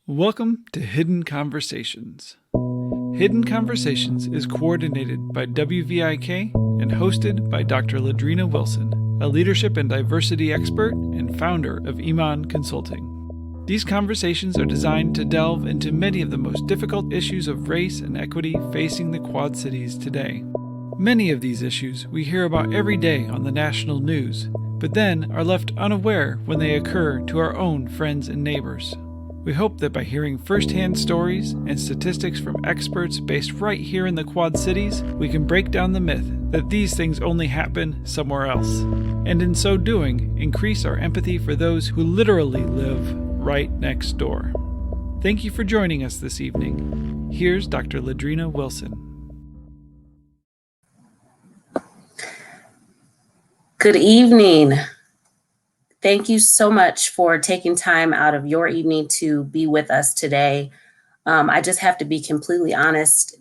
Welcome to Hidden Conversations. Hidden Conversations is coordinated by WVIK and hosted by Dr. LaDrina Wilson, a leadership and diversity expert and founder of Iman Consulting. These conversations are designed to delve into many of the most difficult issues of race and equity facing the Quad Cities today. Many of these issues we hear about every day on the national news, but then are left unaware when they occur to our own friends and neighbors. We hope that by hearing firsthand stories and statistics from experts based right here in the Quad Cities, we can break down the myth that these things only happen somewhere else, and in so doing, increase our empathy for those who literally live right next door. Thank you for joining us this evening. Here's Dr. LaDrina Wilson. Good evening. Thank you so much for taking time out of your evening to be with us today. I just have to be completely honest.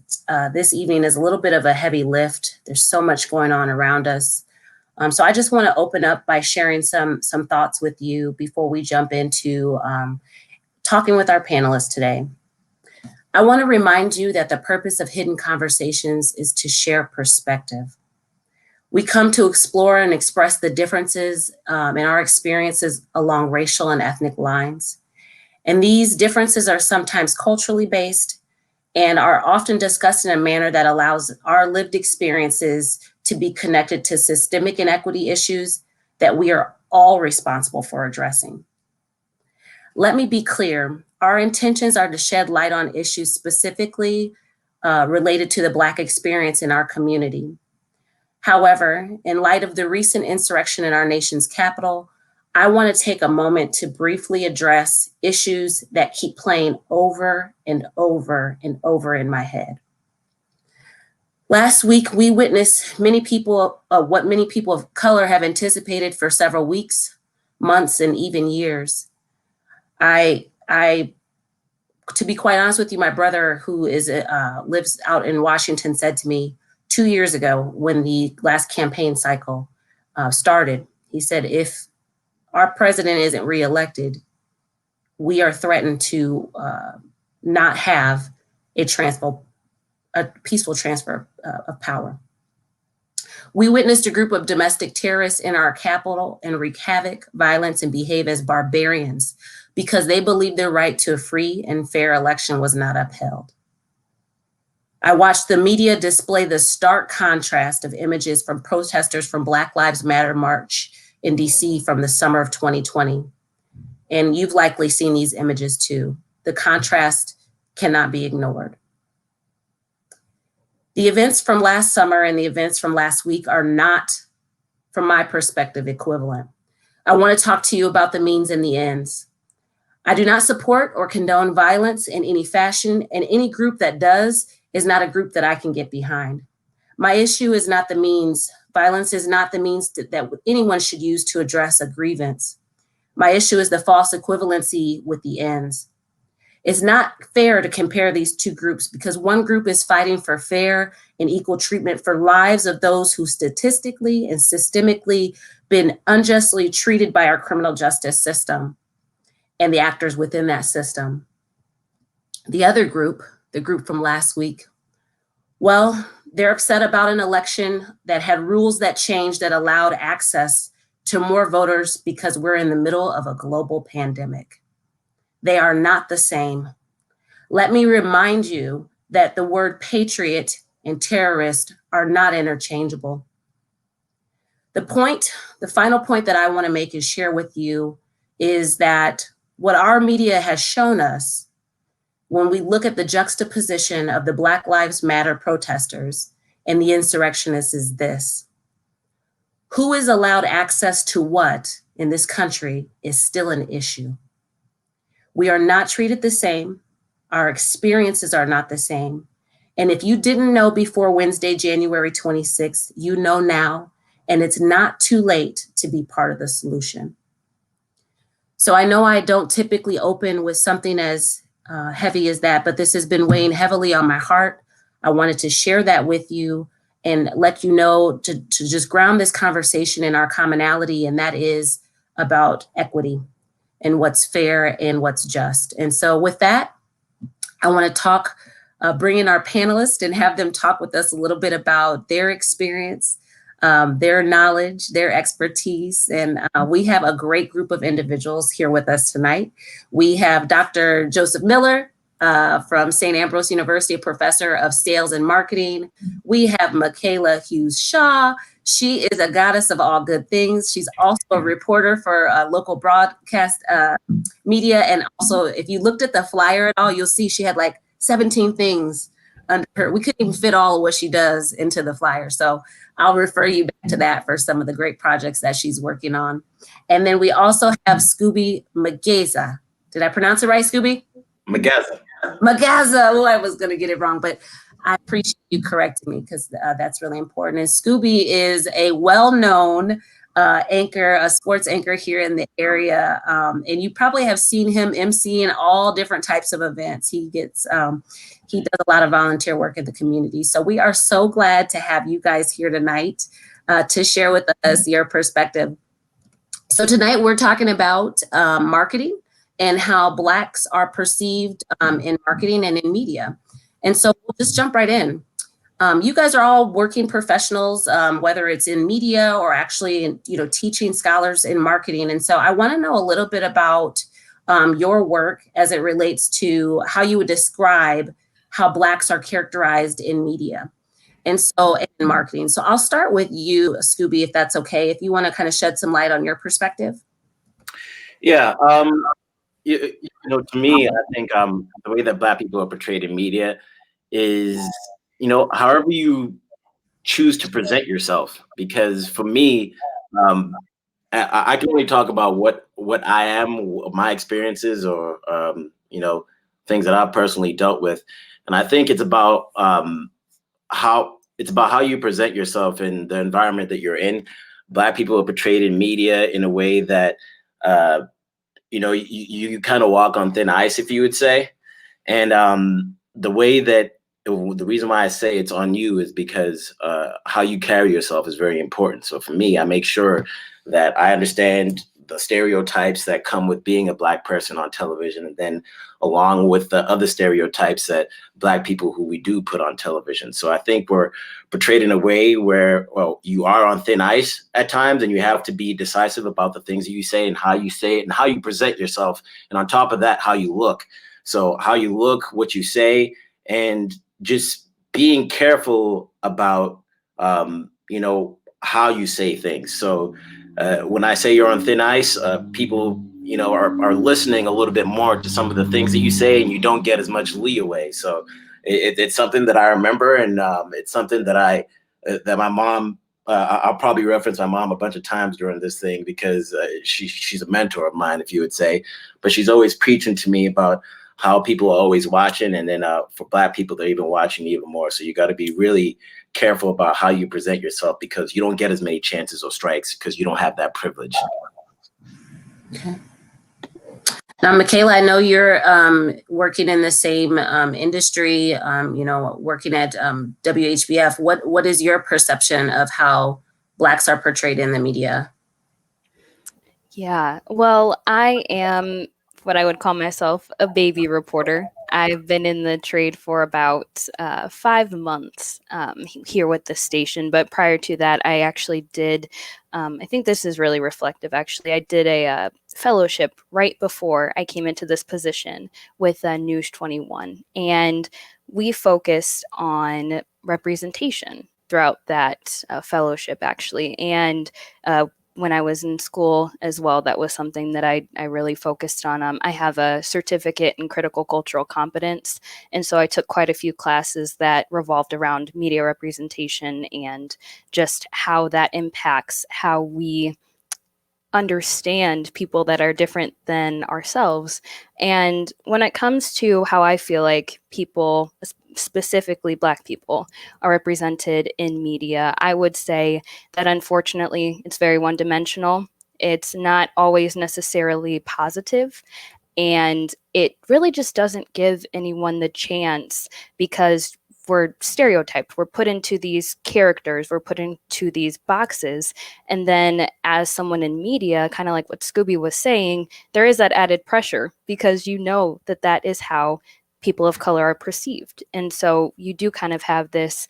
This evening is a little bit of a heavy lift. There's so much going on around us. So I just want to open up by sharing some thoughts with you before we jump into talking with our panelists today. I want to remind you that the purpose of Hidden Conversations is to share perspective. We come to explore and express the differences in our experiences along racial and ethnic lines. And these differences are sometimes culturally based and are often discussed in a manner that allows our lived experiences to be connected to systemic inequity issues that we are all responsible for addressing. Let me be clear, our intentions are to shed light on issues specifically related to the Black experience in our community. However, in light of the recent insurrection in our nation's capital, I want to take a moment to briefly address issues that keep playing over and over and over in my head. Last week, we witnessed what many people of color have anticipated for several weeks, months, and even years. To be quite honest with you, my brother, who lives out in Washington, said to me 2 years ago when the last campaign cycle started, he said, if our president isn't reelected, we are threatened to not have a peaceful transfer of power. We witnessed a group of domestic terrorists in our capital and wreak havoc, violence, and behave as barbarians because they believed their right to a free and fair election was not upheld. I watched the media display the stark contrast of images from protesters from Black Lives Matter March in DC from the summer of 2020. And you've likely seen these images too. The contrast cannot be ignored. The events from last summer and the events from last week are not, from my perspective, equivalent. I want to talk to you about the means and the ends. I do not support or condone violence in any fashion, and any group that does is not a group that I can get behind. My issue is not the means. Violence is not the means that anyone should use to address a grievance. My issue is the false equivalency with the ends. It's not fair to compare these two groups because one group is fighting for fair and equal treatment for lives of those who statistically and systemically been unjustly treated by our criminal justice system and the actors within that system. The other group, the group from last week, well, they're upset about an election that had rules that changed that allowed access to more voters because we're in the middle of a global pandemic. They are not the same. Let me remind you that the word patriot and terrorist are not interchangeable. The final point that I want to make and share with you is that what our media has shown us when we look at the juxtaposition of the Black Lives Matter protesters and the insurrectionists is this: who is allowed access to what in this country is still an issue. We are not treated the same. Our experiences are not the same. And if you didn't know before Wednesday, January 26th, you know now, and it's not too late to be part of the solution. So I know I don't typically open with something as heavy as that, but this has been weighing heavily on my heart. I wanted to share that with you and let you know to just ground this conversation in our commonality, and that is about equity and what's fair and what's just. And so with that, I want to bring in our panelists and have them talk with us a little bit about their experience, their knowledge, their expertise. And we have a great group of individuals here with us tonight. We have Dr. Joseph Miller from St. Ambrose University, a professor of sales and marketing. We have Mikhayla Hughes-Shaw. She is a goddess of all good things. She's also a reporter for local broadcast media. And also, if you looked at the flyer at all, you'll see she had like 17 things under her. We couldn't even fit all of what she does into the flyer. So I'll refer you back to that for some of the great projects that she's working on. And then we also have Skubie Mageza. Did I pronounce it right, Skubie? Mageza. Mageza. Oh, I was going to get it wrong, but I appreciate you correcting me because that's really important. And Skubie is a well-known anchor, a sports anchor here in the area. And you probably have seen him emceeing all different types of events. He does a lot of volunteer work in the community. So we are so glad to have you guys here tonight to share with us your perspective. So tonight we're talking about marketing and how Blacks are perceived in marketing and in media. And so we'll just jump right in. You guys are all working professionals, whether it's in media or actually, teaching scholars in marketing. And so I want to know a little bit about your work as it relates to how you would describe how Blacks are characterized in media and so in marketing. So I'll start with you, Skubie, if that's okay, if you want to kind of shed some light on your perspective. Yeah. To me, I think the way that Black people are portrayed in media is, however you choose to present yourself. Because for me, I can only talk about what I am, my experiences, or things that I've personally dealt with. And I think it's about how you present yourself in the environment that you're in. Black people are portrayed in media in a way that you kind of walk on thin ice, if you would say. And the reason why I say it's on you is because how you carry yourself is very important. So for me, I make sure that I understand the stereotypes that come with being a Black person on television, and then along with the other stereotypes that Black people who we do put on television. So I think we're portrayed in a way where, well, you are on thin ice at times, and you have to be decisive about the things that you say and how you say it and how you present yourself. And on top of that, how you look. So how you look, what you say, and just being careful about, how you say things. So when I say you're on thin ice, people, are listening a little bit more to some of the things that you say, and you don't get as much leeway. So it's something that I remember, and it's something that that my mom, I'll probably reference my mom a bunch of times during this thing because she's a mentor of mine, if you would say, but she's always preaching to me about how people are always watching. And then for Black people, they're even watching even more. So you got to be really careful about how you present yourself, because you don't get as many chances or strikes because you don't have that privilege. Okay. Now, Mikhayla, I know you're working in the same industry, working at WHBF. What is your perception of how Blacks are portrayed in the media? Yeah, well, I am what I would call myself a baby reporter. I've been in the trade for about 5 months here with the station. But prior to that, I actually did, I think this is really reflective, actually. I did a fellowship right before I came into this position with News 21. And we focused on representation throughout that fellowship, actually. And when I was in school as well, that was something that I really focused on. I have a certificate in critical cultural competence. And so I took quite a few classes that revolved around media representation and just how that impacts how we understand people that are different than ourselves. And when it comes to how I feel like people, specifically Black people, are represented in media, I would say that unfortunately it's very one-dimensional. It's not always necessarily positive. And it really just doesn't give anyone the chance because we're stereotyped. We're put into these characters, we're put into these boxes. And then as someone in media, kind of like what Skubie was saying, there is that added pressure because you know that that is how people of color are perceived. And so you do kind of have this,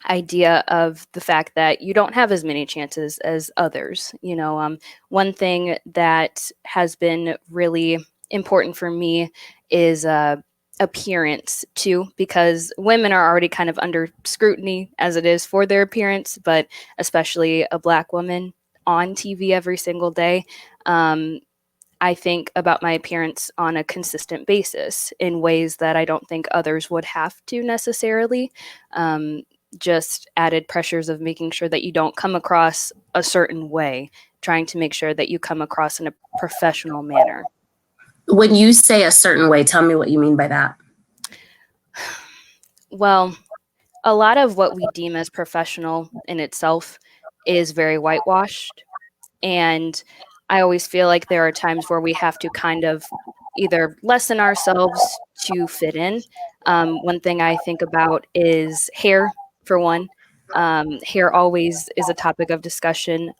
idea of the fact that you don't have as many chances as others. One thing that has been really important for me is appearance too, because women are already kind of under scrutiny as it is for their appearance, but especially a Black woman on TV every single day. I think about my appearance on a consistent basis in ways that I don't think others would have to necessarily. Just added pressures of making sure that you don't come across a certain way, trying to make sure that you come across in a professional manner. When you say a certain way, tell me what you mean by that. Well, a lot of what we deem as professional in itself is very whitewashed. And I always feel like there are times where we have to kind of either lessen ourselves to fit in. One thing I think about is hair, for one. Hair always is a topic of discussion.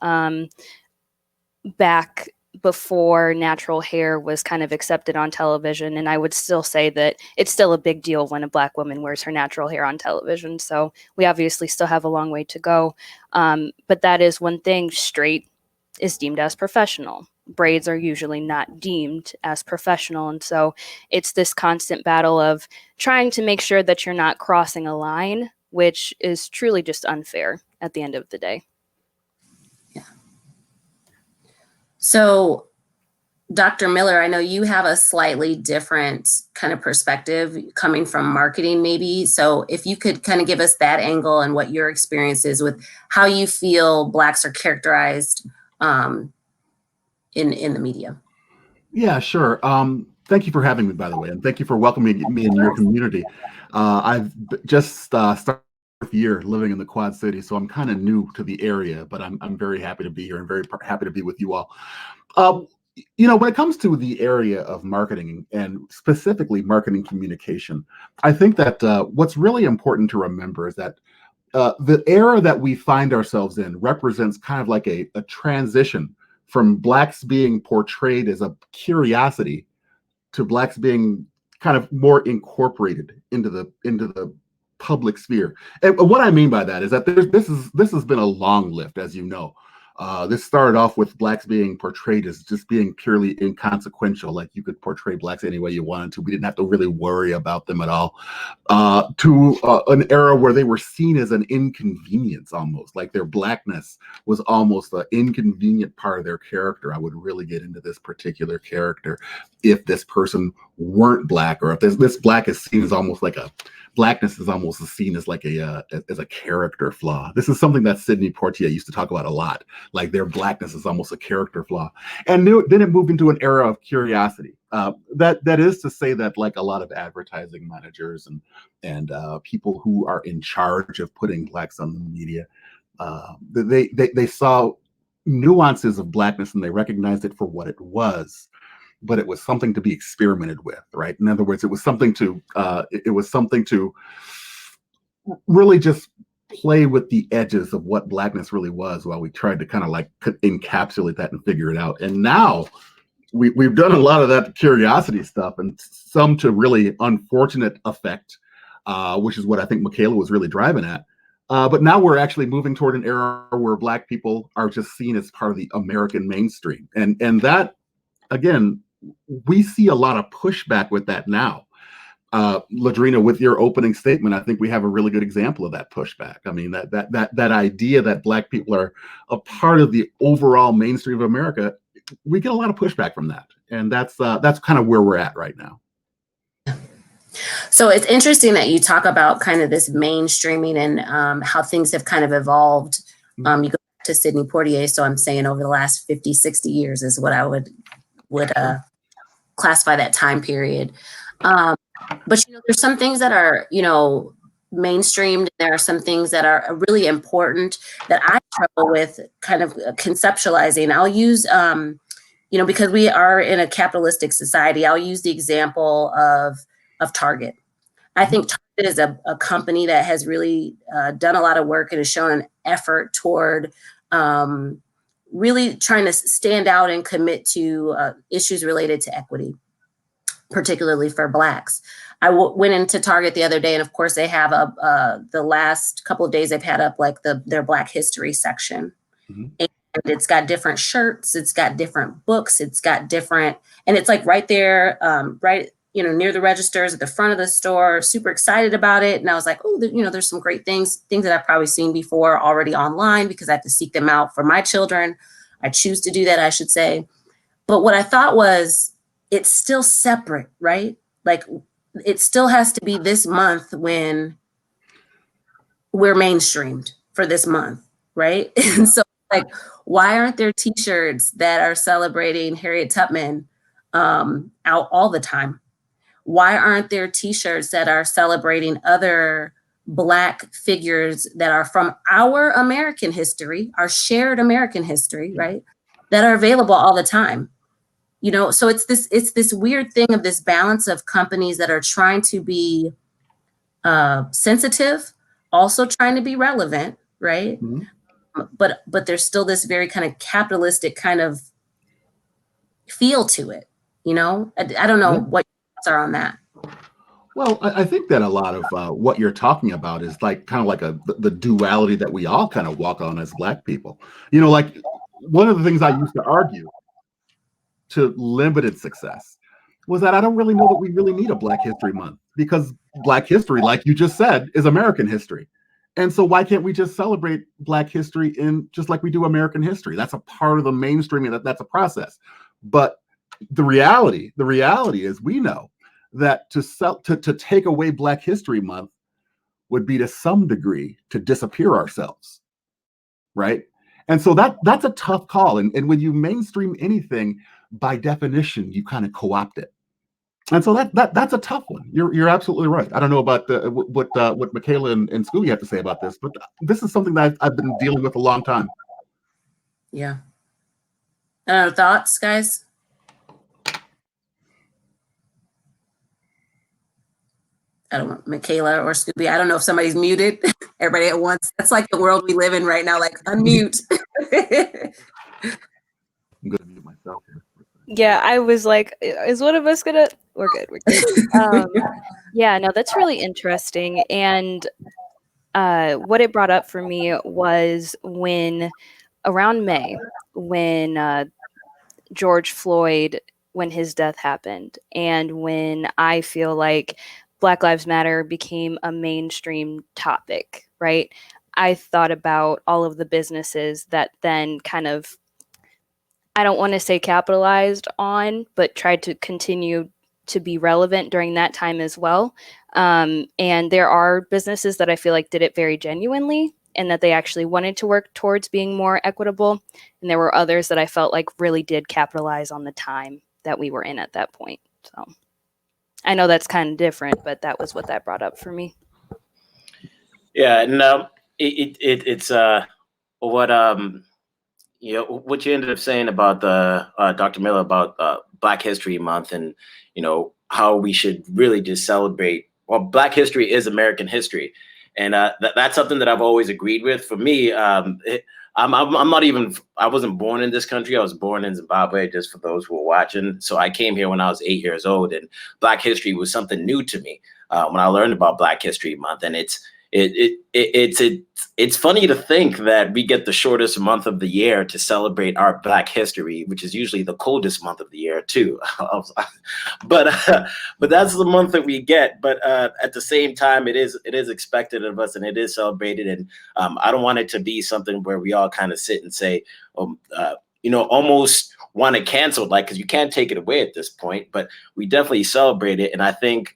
Back before natural hair was kind of accepted on television, and I would still say that it's still a big deal when a Black woman wears her natural hair on television. So we obviously still have a long way to go. But that is one thing. Straight is deemed as professional. Braids are usually not deemed as professional. And so it's this constant battle of trying to make sure that you're not crossing a line, which is truly just unfair at the end of the day. Yeah. So, Dr. Miller, I know you have a slightly different kind of perspective coming from marketing, maybe. So if you could kind of give us that angle and what your experience is with how you feel Blacks are characterized in the media. Yeah, sure. Thank you for having me, by the way, and thank you for welcoming me in your community. I've just started fourth year living in the Quad Cities, so I'm kind of new to the area, but I'm very happy to be here and very happy to be with you all. When it comes to the area of marketing and specifically marketing communication, I think that what's really important to remember is that the era that we find ourselves in represents kind of like a transition from Blacks being portrayed as a curiosity to Blacks being kind of more incorporated into the public sphere. And what I mean by that is that this has been a long lift, as you know. This started off with Blacks being portrayed as just being purely inconsequential, like you could portray Blacks any way you wanted to. We didn't have to really worry about them at all. To an era where they were seen as an inconvenience almost, like their Blackness was almost an inconvenient part of their character. I would really get into this particular character if this person weren't Black, or if this Black is seen as almost like a Blackness is almost seen as like as a character flaw. This is something that Sidney Poitier used to talk about a lot. Like their Blackness is almost a character flaw. And then it moved into an era of curiosity. That is to say that like a lot of advertising managers and people who are in charge of putting Blacks on the media, they saw nuances of Blackness and they recognized it for what it was, but it was something to be experimented with, right? In other words, it was something to really just play with the edges of what Blackness really was while we tried to kind of like encapsulate that and figure it out. And now we've done a lot of that curiosity stuff and some to really unfortunate effect, which is what I think Mikhayla was really driving at. But now we're actually moving toward an era where Black people are just seen as part of the American mainstream. And that, again, we see a lot of pushback with that now. LaDrina, with your opening statement, I think we have a really good example of that pushback. I mean, that idea that Black people are a part of the overall mainstream of America, we get a lot of pushback from that. And that's kind of where we're at right now. So it's interesting that you talk about kind of this mainstreaming and how things have kind of evolved. You go back to Sidney Poitier, so I'm saying over the last 50, 60 years is what I would classify that time period. But, there's some things that are, mainstreamed. There are some things that are really important that I struggle with kind of conceptualizing. I'll use, because we are in a capitalistic society, I'll use the example of Target. I think Target is a company that has really done a lot of work and has shown an effort toward really trying to stand out and commit to issues related to equity, particularly for Blacks. I went into Target the other day, and of course they have the last couple of days they've had up like their Black history section. And it's got different shirts, it's got different books, it's got different, and it's like right there, right, near the registers at the front of the store, super excited about it. And I was like, oh, there's some great things that I've probably seen before already online because I have to seek them out for my children. I choose to do that, I should say. But what I thought was, it's still separate, right? Like it still has to be this month when we're mainstreamed for this month, right? And so like, why aren't there t-shirts that are celebrating Harriet Tubman out all the time? Why aren't there t-shirts that are celebrating other Black figures that are from our American history, our shared American history, right? That are available all the time. So it's this weird thing of this balance of companies that are trying to be sensitive, also trying to be relevant, right? But there's still this very kind of capitalistic kind of feel to it. I don't know what your thoughts are on that. Well, I think that a lot of what you're talking about is like kind of like the duality that we all kind of walk on as Black people. Like one of the things I used to argue to limited success was that I don't really know that we really need a Black History Month because Black history, like you just said, is American history. And so why can't we just celebrate Black history in just like we do American history? That's a part of the mainstreaming, that's a process. But the reality is we know that to take away Black History Month would be to some degree to disappear ourselves, right? And so that's a tough call. And when you mainstream anything, by definition, you kind of co-opt it. And so that's a tough one. You're absolutely right. I don't know about what Mikhayla and Skubie have to say about this, but this is something that I've been dealing with a long time. Yeah. Thoughts, guys? I don't know, Mikhayla or Skubie. I don't know if somebody's muted. Everybody at once. That's like the world we live in right now. Like unmute. I'm going to mute myself here. Yeah, I was like, is one of us gonna? We're good. Yeah, no, that's really interesting. And what it brought up for me was around May, when George Floyd, when his death happened, and when I feel like Black Lives Matter became a mainstream topic, right? I thought about all of the businesses that then kind of, I don't want to say capitalized on, but tried to continue to be relevant during that time as well. And there are businesses that I feel like did it very genuinely and that they actually wanted to work towards being more equitable. And there were others that I felt like really did capitalize on the time that we were in at that point. So I know that's kind of different, but that was what that brought up for me. Yeah, and it's what you know, what you ended up saying about the Dr. Miller about Black History Month, and you know how we should really just celebrate. Well, Black history is American history, and that's something that I've always agreed with. For me, I'm not even. I wasn't born in this country. I was born in Zimbabwe. Just for those who are watching, so I came here when I was 8 years old, and Black history was something new to me when I learned about Black History Month, and it's funny to think that we get the shortest month of the year to celebrate our Black history, which is usually the coldest month of the year too. but that's the month that we get. But at the same time, it is expected of us, and it is celebrated. And I don't want it to be something where we all kind of sit and say, you know, almost want to cancel, like, because you can't take it away at this point. But we definitely celebrate it, and I think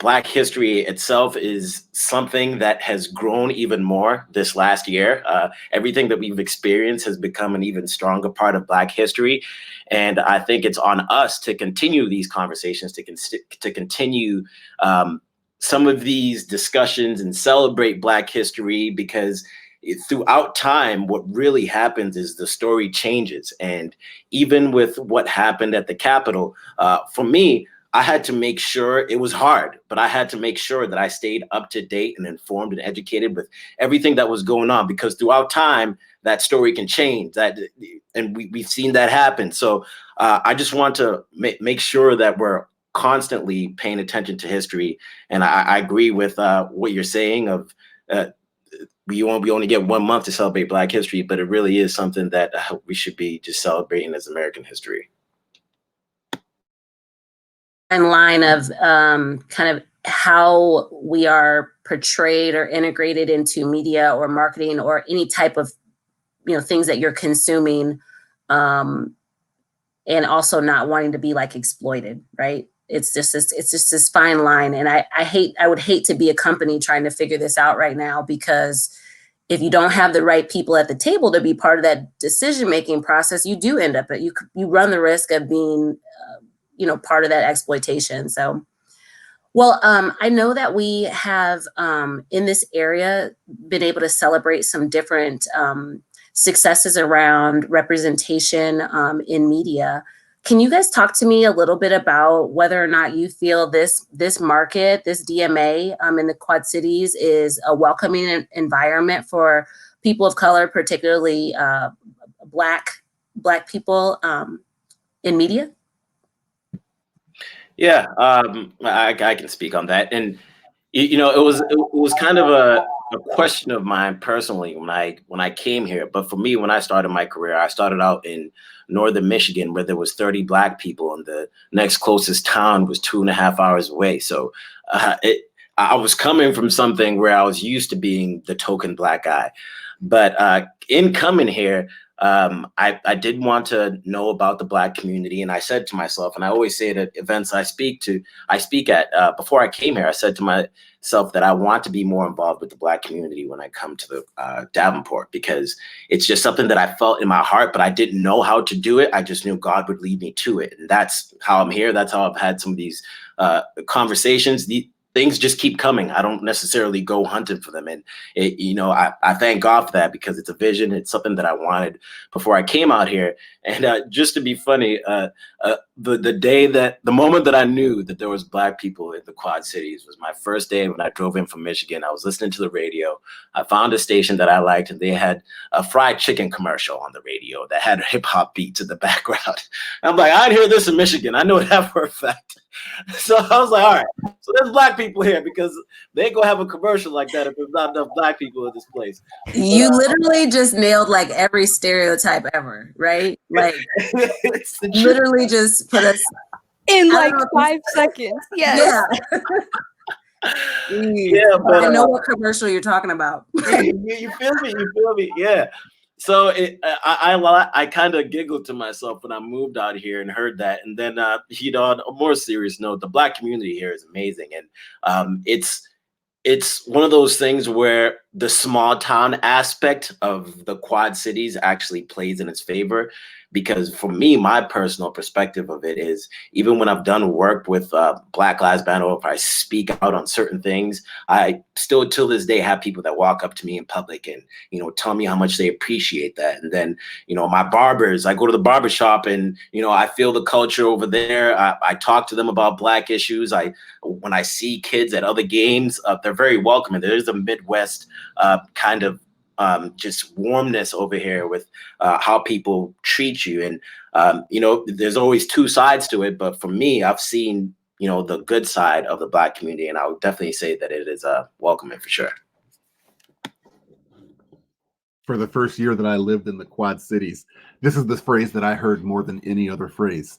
Black history itself is something that has grown even more this last year. Everything that we've experienced has become an even stronger part of Black history. And I think it's on us to continue these conversations, to continue some of these discussions and celebrate Black history, because throughout time, what really happens is the story changes. And even with what happened at the Capitol, for me, I had to make sure, it was hard, but I had to make sure that I stayed up to date and informed and educated with everything that was going on, because throughout time, that story can change. And we've seen that happen. So I just want to make sure that we're constantly paying attention to history. And I agree with what you're saying of we only get 1 month to celebrate Black history, but it really is something that we should be just celebrating as American history. And line of kind of how we are portrayed or integrated into media or marketing or any type of, you know, things that you're consuming, and also not wanting to be like exploited, right? It's just this fine line. And I would hate to be a company trying to figure this out right now, because if you don't have the right people at the table to be part of that decision-making process, you do end up, you run the risk of being you know, part of that exploitation. So, well, I know that we have in this area been able to celebrate some different successes around representation in media. Can you guys talk to me a little bit about whether or not you feel this market, this DMA in the Quad Cities is a welcoming environment for people of color, particularly Black people in media? Yeah, I can speak on that. And you know, it was kind of a question of mine personally when I came here. But for me, when I started my career, I started out in northern Michigan, where there was 30 Black people, and the next closest town was 2.5 hours away. So I was coming from something where I was used to being the token Black guy. But in coming here, I did want to know about the Black community, and I said to myself, and I always say it at events I speak at, before I came here, I said to myself that I want to be more involved with the Black community when I come to the Davenport, because it's just something that I felt in my heart, but I didn't know how to do it. I just knew God would lead me to it, and that's how I'm here. That's how I've had some of these conversations. Things just keep coming. I don't necessarily go hunting for them. And, you know, I thank God for that, because it's a vision. It's something that I wanted before I came out here. And just to be funny, the moment that I knew that there was Black people in the Quad Cities was my first day when I drove in from Michigan. I was listening to the radio. I found a station that I liked, and they had a fried chicken commercial on the radio that had hip hop beats in the background. I'm like, I'd hear this in Michigan. I know that for a fact. So I was like, all right, so there's Black people here, because they ain't gonna have a commercial like that if there's not enough Black people in this place. You literally just nailed like every stereotype ever, right? Like literally just put us in like 5 seconds. Yes. Yeah. Yeah, but I know what commercial you're talking about. you feel me? You feel me? Yeah. So I kind of giggled to myself when I moved out here and heard that. And then, you know, on a more serious note, the Black community here is amazing. And it's one of those things where the small town aspect of the Quad Cities actually plays in its favor. Because for me, my personal perspective of it is, even when I've done work with Black Lives Matter, or if I speak out on certain things, I still till this day have people that walk up to me in public and, you know, tell me how much they appreciate that. And then, you know, my barbers, I go to the barber shop and, you know, I feel the culture over there. I talk to them about Black issues. When I see kids at other games, they're very welcoming. There's a Midwest kind of just warmness over here with how people treat you. And, you know, there's always two sides to it. But for me, I've seen, you know, the good side of the Black community. And I would definitely say that it is welcoming for sure. For the first year that I lived in the Quad Cities, this is the phrase that I heard more than any other phrase.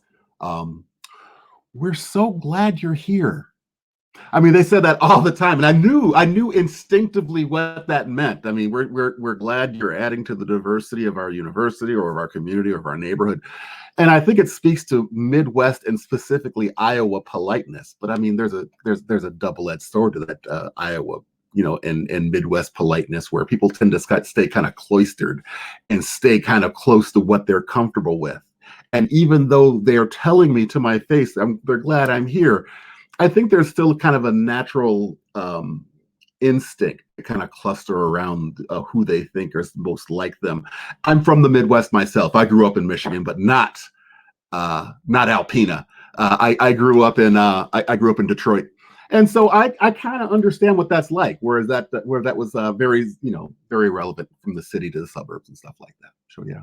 We're so glad you're here. I mean, they said that all the time, and I knew instinctively what that meant. I mean, we're glad you're adding to the diversity of our university or of our community or of our neighborhood, and I think it speaks to Midwest and specifically Iowa politeness. But I mean, there's a double-edged sword to that Iowa, you know, and Midwest politeness, where people tend to stay kind of cloistered and stay kind of close to what they're comfortable with. And even though they are telling me to my face, they're glad I'm here, I think there's still kind of a natural instinct to kind of cluster around who they think is most like them. I'm from the Midwest myself. I grew up in Michigan, but not Alpena. I grew up in Detroit, and so I kind of understand what that's like. Where that was very relevant from the city to the suburbs and stuff like that. So yeah.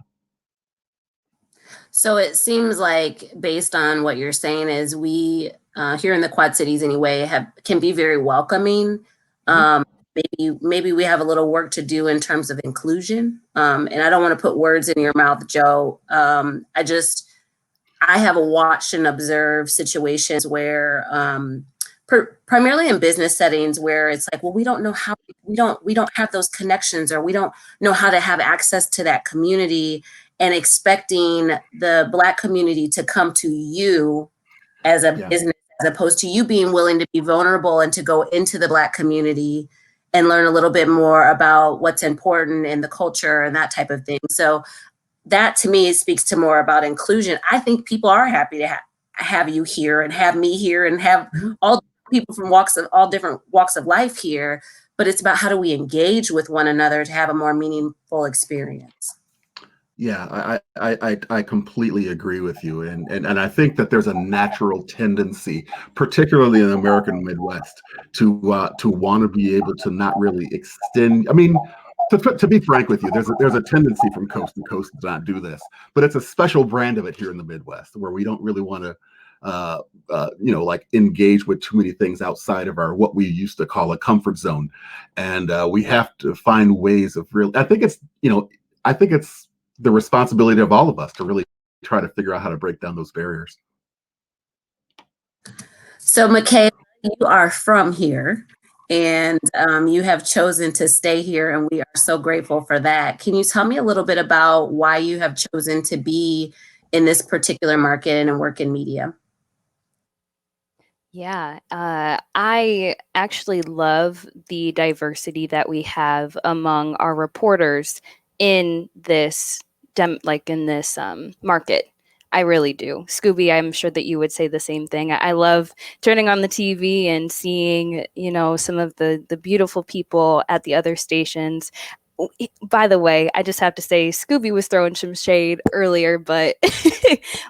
So it seems like, based on what you're saying, is we here in the Quad Cities anyway can be very welcoming. Maybe we have a little work to do in terms of inclusion. And I don't want to put words in your mouth, Joe. I have watched and observed situations where primarily in business settings where it's like, well, we don't know how, we don't have those connections, or we don't know how to have access to that community, and expecting the Black community to come to you as a business, as opposed to you being willing to be vulnerable and to go into the Black community and learn a little bit more about what's important in the culture and that type of thing. So that to me speaks to more about inclusion. I think people are happy to have you here and have me here and have all people from all different walks of life here, but it's about how do we engage with one another to have a more meaningful experience. Yeah, I completely agree with you, and I think that there's a natural tendency, particularly in the American Midwest, to want to be able to not really extend. I mean, to be frank with you, there's a tendency from coast to coast to not do this, but it's a special brand of it here in the Midwest, where we don't really want to like engage with too many things outside of our what we used to call a comfort zone, and we have to find ways of really. I think it's the responsibility of all of us to really try to figure out how to break down those barriers. So Mikhayla, you are from here, and you have chosen to stay here, and we are so grateful for that. Can you tell me a little bit about why you have chosen to be in this particular market and work in media? Yeah, I actually love the diversity that we have among our reporters in this market. I really do. Skubie, I'm sure that you would say the same thing. I love turning on the TV and seeing, you know, some of the beautiful people at the other stations. By the way, I just have to say, Skubie was throwing some shade earlier, but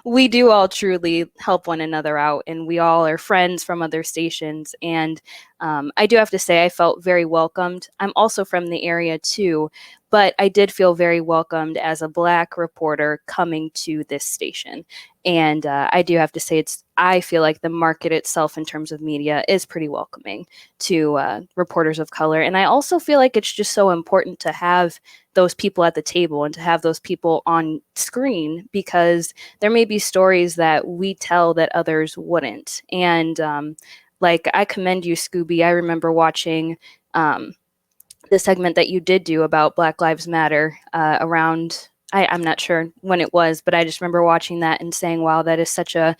we do all truly help one another out, and we all are friends from other stations. And I do have to say, I felt very welcomed. I'm also from the area too, but I did feel very welcomed as a Black reporter coming to this station. And I do have to say, I feel like the market itself in terms of media is pretty welcoming to reporters of color. And I also feel like it's just so important to have those people at the table and to have those people on screen, because there may be stories that we tell that others wouldn't. And like, I commend you, Skubie. I remember watching the segment that you did do about Black Lives Matter around, I'm not sure when it was, but I just remember watching that and saying, wow, that is such a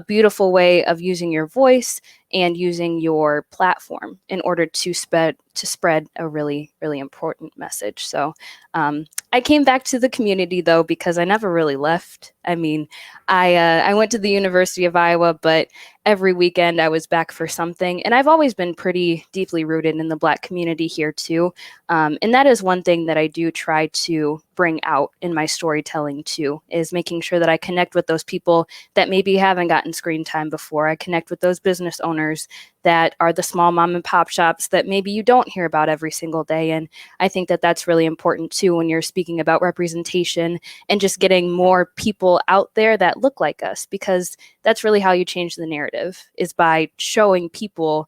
beautiful way of using your voice and using your platform in order to spread a really, really important message. So I came back to the community, though, because I never really left. I mean, I went to the University of Iowa, but every weekend I was back for something. And I've always been pretty deeply rooted in the Black community here, too. And that is one thing that I do try to bring out in my storytelling, too, is making sure that I connect with those people that maybe haven't gotten screen time before. I connect with those business owners that are the small mom and pop shops that maybe you don't hear about every single day. And I think that that's really important, too, when you're speaking about representation and just getting more people out there that look like us, because that's really how you change the narrative, is by showing people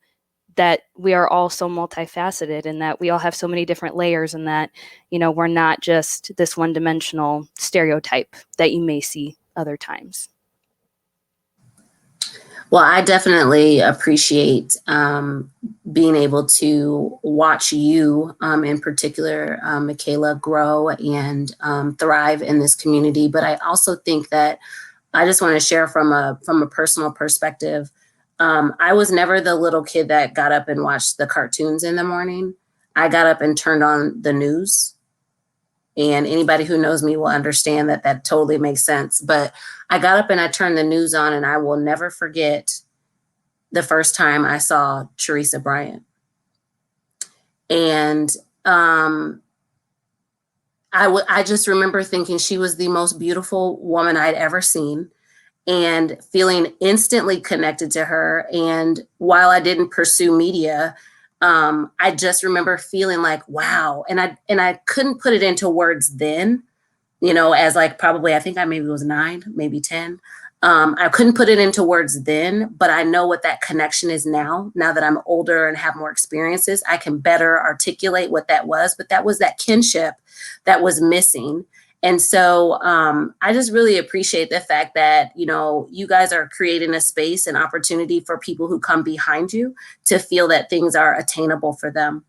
that we are all so multifaceted and that we all have so many different layers, and that, you know, we're not just this one-dimensional stereotype that you may see other times. Well, I definitely appreciate being able to watch you, in particular, Mikhayla, grow and thrive in this community. But I also think that I just want to share from a personal perspective. I was never the little kid that got up and watched the cartoons in the morning. I got up and turned on the news. And anybody who knows me will understand that that totally makes sense. But I got up and I turned the news on, and I will never forget the first time I saw Teresa Bryant. And I just remember thinking she was the most beautiful woman I'd ever seen, and feeling instantly connected to her. And while I didn't pursue media, I just remember feeling like, wow. And I couldn't put it into words then, you know, as like probably, I think I maybe was 9, maybe 10. I couldn't put it into words then, but I know what that connection is now. Now that I'm older and have more experiences, I can better articulate what that was. But that was that kinship that was missing. And so I just really appreciate the fact that, you know, you guys are creating a space and opportunity for people who come behind you to feel that things are attainable for them.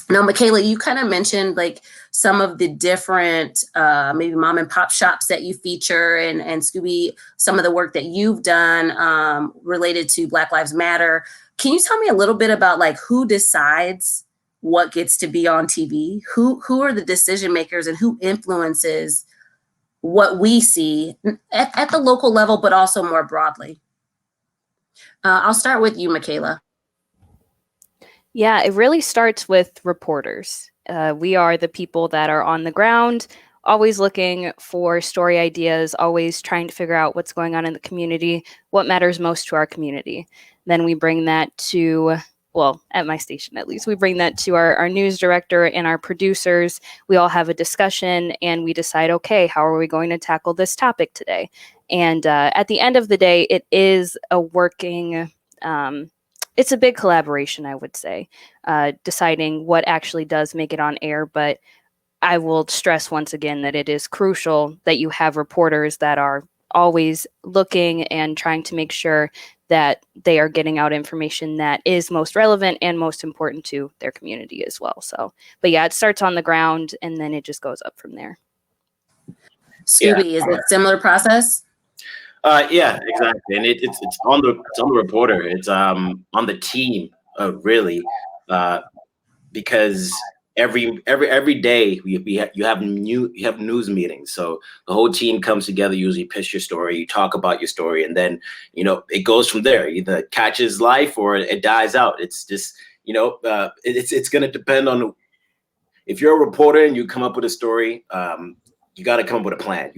Now, Mikhayla, you kind of mentioned like some of the different maybe mom and pop shops that you feature, and Skubie, some of the work that you've done related to Black Lives Matter. Can you tell me a little bit about like who decides what gets to be on TV? Who are the decision makers, and who influences what we see at the local level, but also more broadly? I'll start with you, Mikhayla. Yeah, it really starts with reporters. We are the people that are on the ground, always looking for story ideas, always trying to figure out what's going on in the community, what matters most to our community. Then we bring that to, well, at my station at least, we bring that to our news director and our producers. We all have a discussion and we decide, okay, how are we going to tackle this topic today? And at the end of the day, it is a working, it's a big collaboration, I would say, deciding what actually does make it on air. But I will stress once again that it is crucial that you have reporters that are always looking and trying to make sure that they are getting out information that is most relevant and most important to their community as well. So, but yeah, it starts on the ground and then it just goes up from there. Skubie, is it a similar process? Yeah, exactly, and it's on the reporter. It's on the team, really, because every day you have news meetings. So the whole team comes together. Usually, pitch your story, you talk about your story, and then it goes from there. Either catches life or it dies out. It's just it's going to depend on if you're a reporter and you come up with a story. You got to come up with a plan.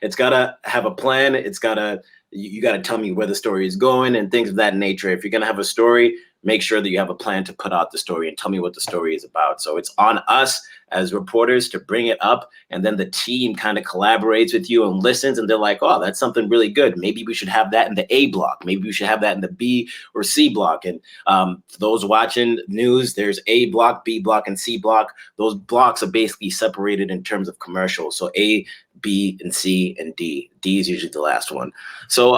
It's got to have a plan. You got to tell me where the story is going and things of that nature. If you're going to have a story, make sure that you have a plan to put out the story and tell me what the story is about. So it's on us as reporters to bring it up, and then the team kind of collaborates with you and listens, and they're like, oh, that's something really good. Maybe we should have that in the A block. Maybe we should have that in the B or C block. And for those watching news, there's A block, B block, and C block. Those blocks are basically separated in terms of commercials. So A, B, and C, and D. D is usually the last one. So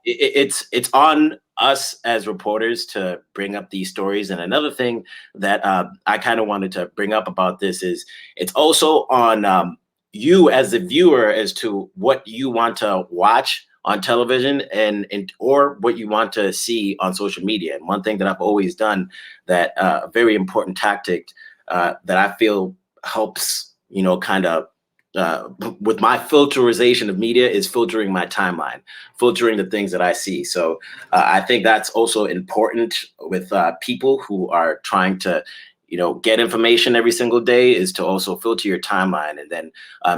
it's on us as reporters to bring up these stories. And another thing that I kind of wanted to bring up about this is it's also on you as the viewer as to what you want to watch on television and or what you want to see on social media. And one thing that I've always done that a very important tactic that I feel helps, kind of with my filterization of media is filtering my timeline, filtering the things that I see. So I think that's also important with people who are trying to, get information every single day, is to also filter your timeline and then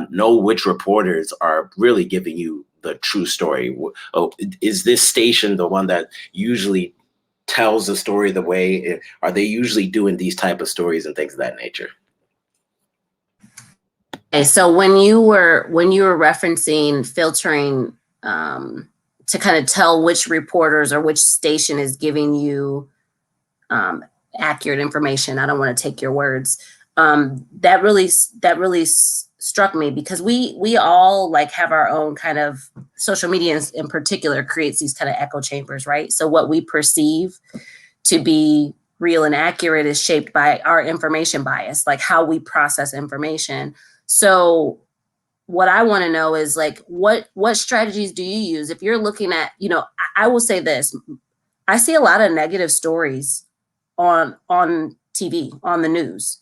know which reporters are really giving you the true story. Oh, is this station the one that usually tells the story the way? Are they usually doing these type of stories and things of that nature? Okay, so when you were referencing filtering to kind of tell which reporters or which station is giving you accurate information, I don't want to take your words. That really struck me, because we all like have our own kind of social media in particular creates these kind of echo chambers, right? So what we perceive to be real and accurate is shaped by our information bias, like how we process information. So what I want to know is like, what strategies do you use if you're looking at, I will say this, I see a lot of negative stories on TV, on the news.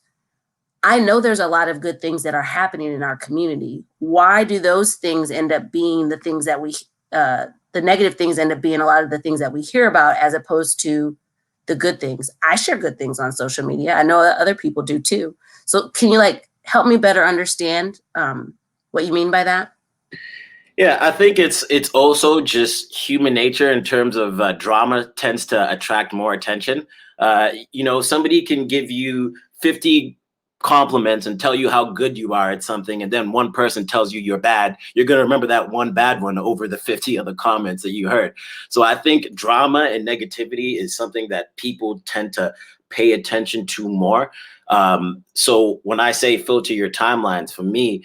I know there's a lot of good things that are happening in our community. Why do those things end up being the things that the negative things end up being a lot of the things that we hear about, as opposed to the good things? I share good things on social media. I know that other people do too. So can you help me better understand what you mean by that? Yeah, I think it's also just human nature in terms of drama tends to attract more attention. Somebody can give you 50 compliments and tell you how good you are at something, and then one person tells you you're bad. You're going to remember that one bad one over the 50 other comments that you heard. So I think drama and negativity is something that people tend to pay attention to more. So when I say filter your timelines, for me,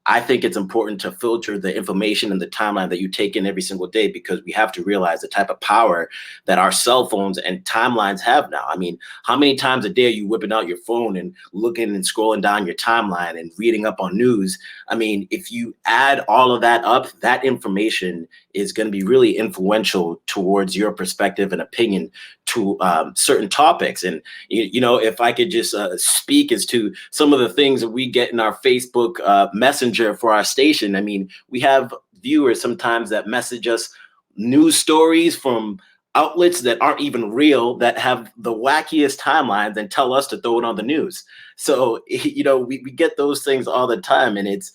I think it's important to filter the information and the timeline that you take in every single day, because we have to realize the type of power that our cell phones and timelines have now. I mean, how many times a day are you whipping out your phone and looking and scrolling down your timeline and reading up on news? I mean, if you add all of that up, that information is going to be really influential towards your perspective and opinion to certain topics. And, if I could just speak as to some of the things that we get in our Facebook Messenger for our station. I mean, we have viewers sometimes that message us news stories from outlets that aren't even real, that have the wackiest timelines and tell us to throw it on the news. So, we get those things all the time. And it's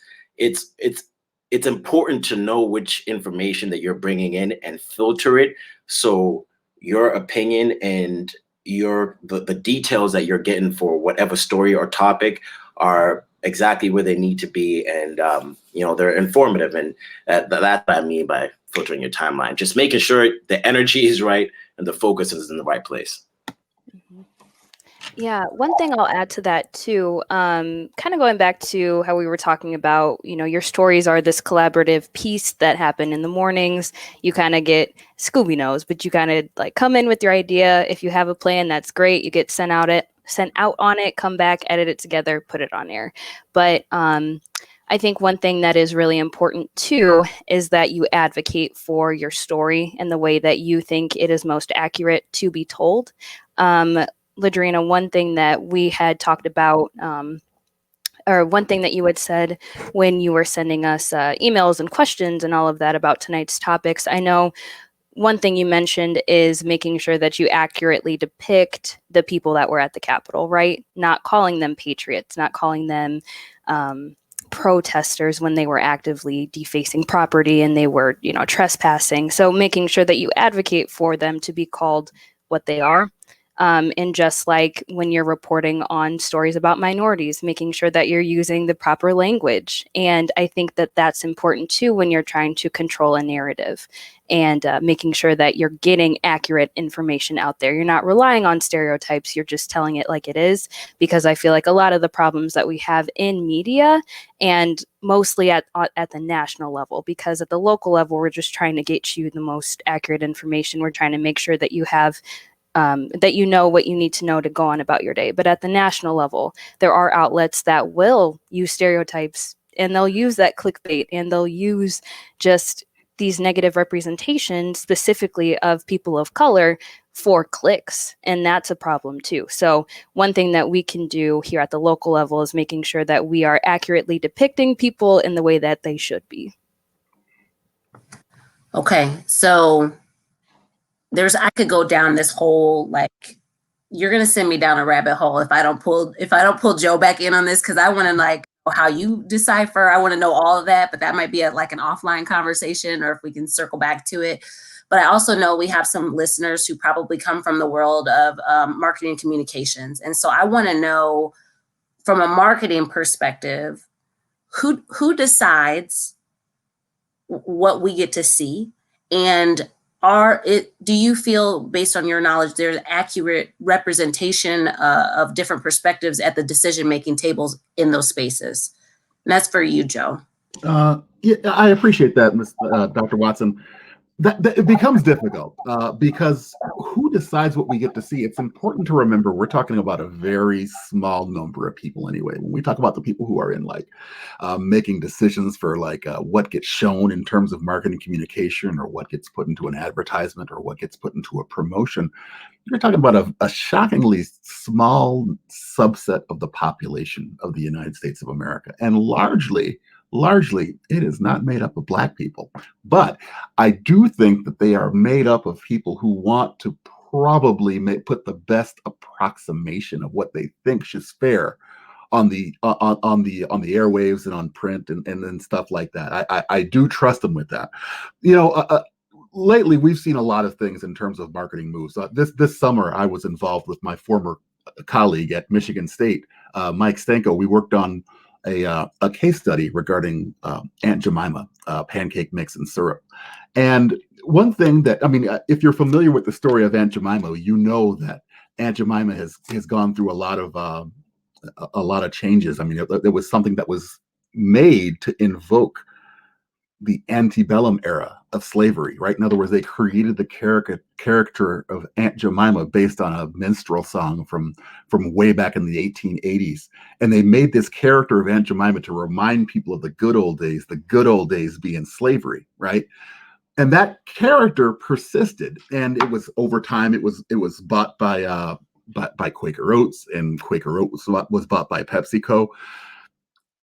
important to know which information that you're bringing in and filter it, so your opinion and the details that you're getting for whatever story or topic are exactly where they need to be, and they're informative. And that's what I mean by filtering your timeline, just making sure the energy is right and the focus is in the right place. Yeah, one thing I'll add to that too, kind of going back to how we were talking about, your stories are this collaborative piece that happen in the mornings. You kind of get Scooby knows, but you kind of come in with your idea. If you have a plan, that's great. You get sent out on it, come back, edit it together, put it on air. But I think one thing that is really important too is that you advocate for your story and the way that you think it is most accurate to be told. LaDrina, one thing that we had talked about, or one thing that you had said when you were sending us emails and questions and all of that about tonight's topics, I know one thing you mentioned is making sure that you accurately depict the people that were at the Capitol, right? Not calling them patriots, not calling them protesters when they were actively defacing property and they were, trespassing. So making sure that you advocate for them to be called what they are. And just like when you're reporting on stories about minorities, making sure that you're using the proper language. And I think that that's important too when you're trying to control a narrative, and making sure that you're getting accurate information out there. You're not relying on stereotypes, you're just telling it like it is, because I feel like a lot of the problems that we have in media, and mostly at the national level, because at the local level, we're just trying to get you the most accurate information. We're trying to make sure that you have that you know what you need to know to go on about your day. But at the national level, there are outlets that will use stereotypes, and they'll use that clickbait, and they'll use just these negative representations, specifically of people of color, for clicks. And that's a problem too. So one thing that we can do here at the local level is making sure that we are accurately depicting people in the way that they should be. Okay, so I could go down this whole, like, you're gonna send me down a rabbit hole if I don't pull Joe back in on this, because I want to like know how you decipher. I want to know all of that, but that might be like an offline conversation, or if we can circle back to it. But I also know we have some listeners who probably come from the world of marketing and communications, and so I want to know, from a marketing perspective, who decides what we get to see, and do you feel, based on your knowledge, there's accurate representation of different perspectives at the decision-making tables in those spaces? And that's for you, Joe. Yeah, I appreciate that, Dr. Watson. That it becomes difficult because who decides what we get to see? It's important to remember we're talking about a very small number of people anyway. When we talk about the people who are in like making decisions for like what gets shown in terms of marketing communication, or what gets put into an advertisement, or what gets put into a promotion, you're talking about a shockingly small subset of the population of the United States of America, and largely it is not made up of Black people. But I do think that they are made up of people who want to probably put the best approximation of what they think is fair on the airwaves and on print and stuff like that. I do trust them with that. You know, lately we've seen a lot of things in terms of marketing moves. This summer I was involved with my former colleague at Michigan State, Mike Stanko. We worked on a case study regarding Aunt Jemima pancake mix and syrup. And one thing that, I mean, if you're familiar with the story of Aunt Jemima, you know that Aunt Jemima has gone through a lot of changes. I mean, there was something that was made to invoke the antebellum era of slavery, right? In other words, they created the character of Aunt Jemima based on a minstrel song from way back in the 1880s. And they made this character of Aunt Jemima to remind people of the good old days being slavery, right? And that character persisted, and it was over time. It was bought by Quaker Oats, and Quaker Oats was bought by PepsiCo.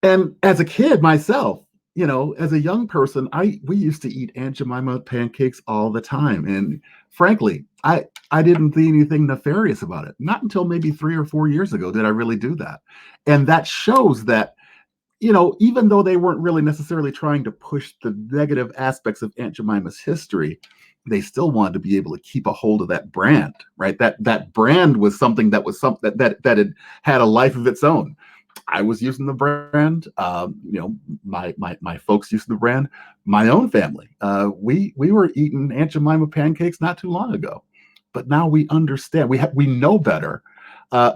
And as a kid myself, you know, as a young person, we used to eat Aunt Jemima pancakes all the time. And frankly, I didn't see anything nefarious about it. Not until maybe 3 or 4 years ago did I really do that. And that shows that, you know, even though they weren't really necessarily trying to push the negative aspects of Aunt Jemima's history, they still wanted to be able to keep a hold of that brand, right? That brand was something that had a life of its own. I was using the brand, you know, my folks used the brand. My own family, we were eating Aunt Jemima pancakes not too long ago, but now we understand. We know better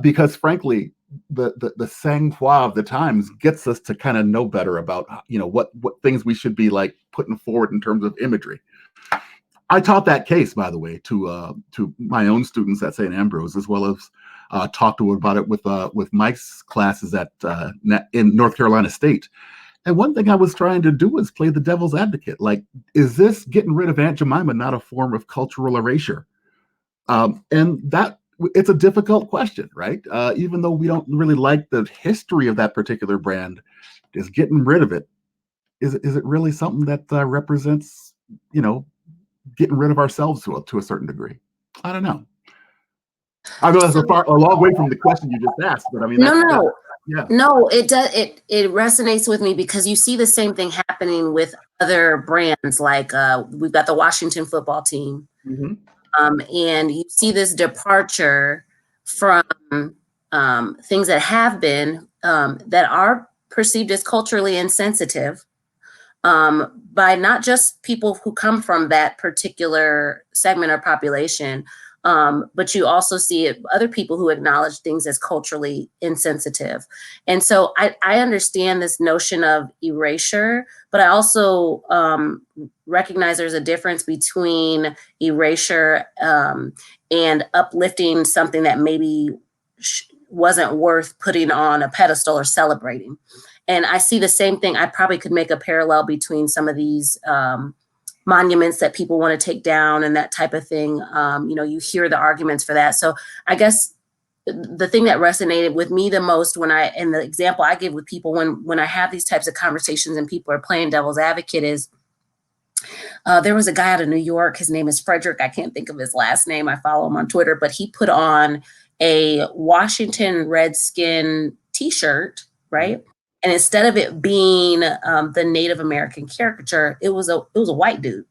because, frankly, the sang-froid of the times gets us to kind of know better about, you know, what things we should be like putting forward in terms of imagery. I taught that case, by the way, to my own students at St. Ambrose, as well as talked to about it with Mike's classes in North Carolina State. And one thing I was trying to do was play the devil's advocate. Like, is this getting rid of Aunt Jemima not a form of cultural erasure? And that it's a difficult question, right? Even though we don't really like the history of that particular brand, is getting rid of it, is it really something that represents, you know, getting rid of ourselves to a certain degree? I don't know. I know that's a long way from the question you just asked, but I mean, no, it does. It resonates with me because you see the same thing happening with other brands. Like we've got the Washington football team, and you see this departure from things that have been that are perceived as culturally insensitive by not just people who come from that particular segment or population, but you also see other people who acknowledge things as culturally insensitive. And so I understand this notion of erasure, but I also recognize there's a difference between erasure and uplifting something that maybe wasn't worth putting on a pedestal or celebrating. And I see the same thing. I probably could make a parallel between some of these monuments that people want to take down and that type of thing. You hear the arguments for that. So I guess the thing that resonated with me the most and the example I give with people when I have these types of conversations and people are playing devil's advocate is, there was a guy out of New York. His name is Frederick. I can't think of his last name. I follow him on Twitter, but he put on a Washington Redskin t-shirt, right? And instead of it being the Native American caricature, it was a white dude.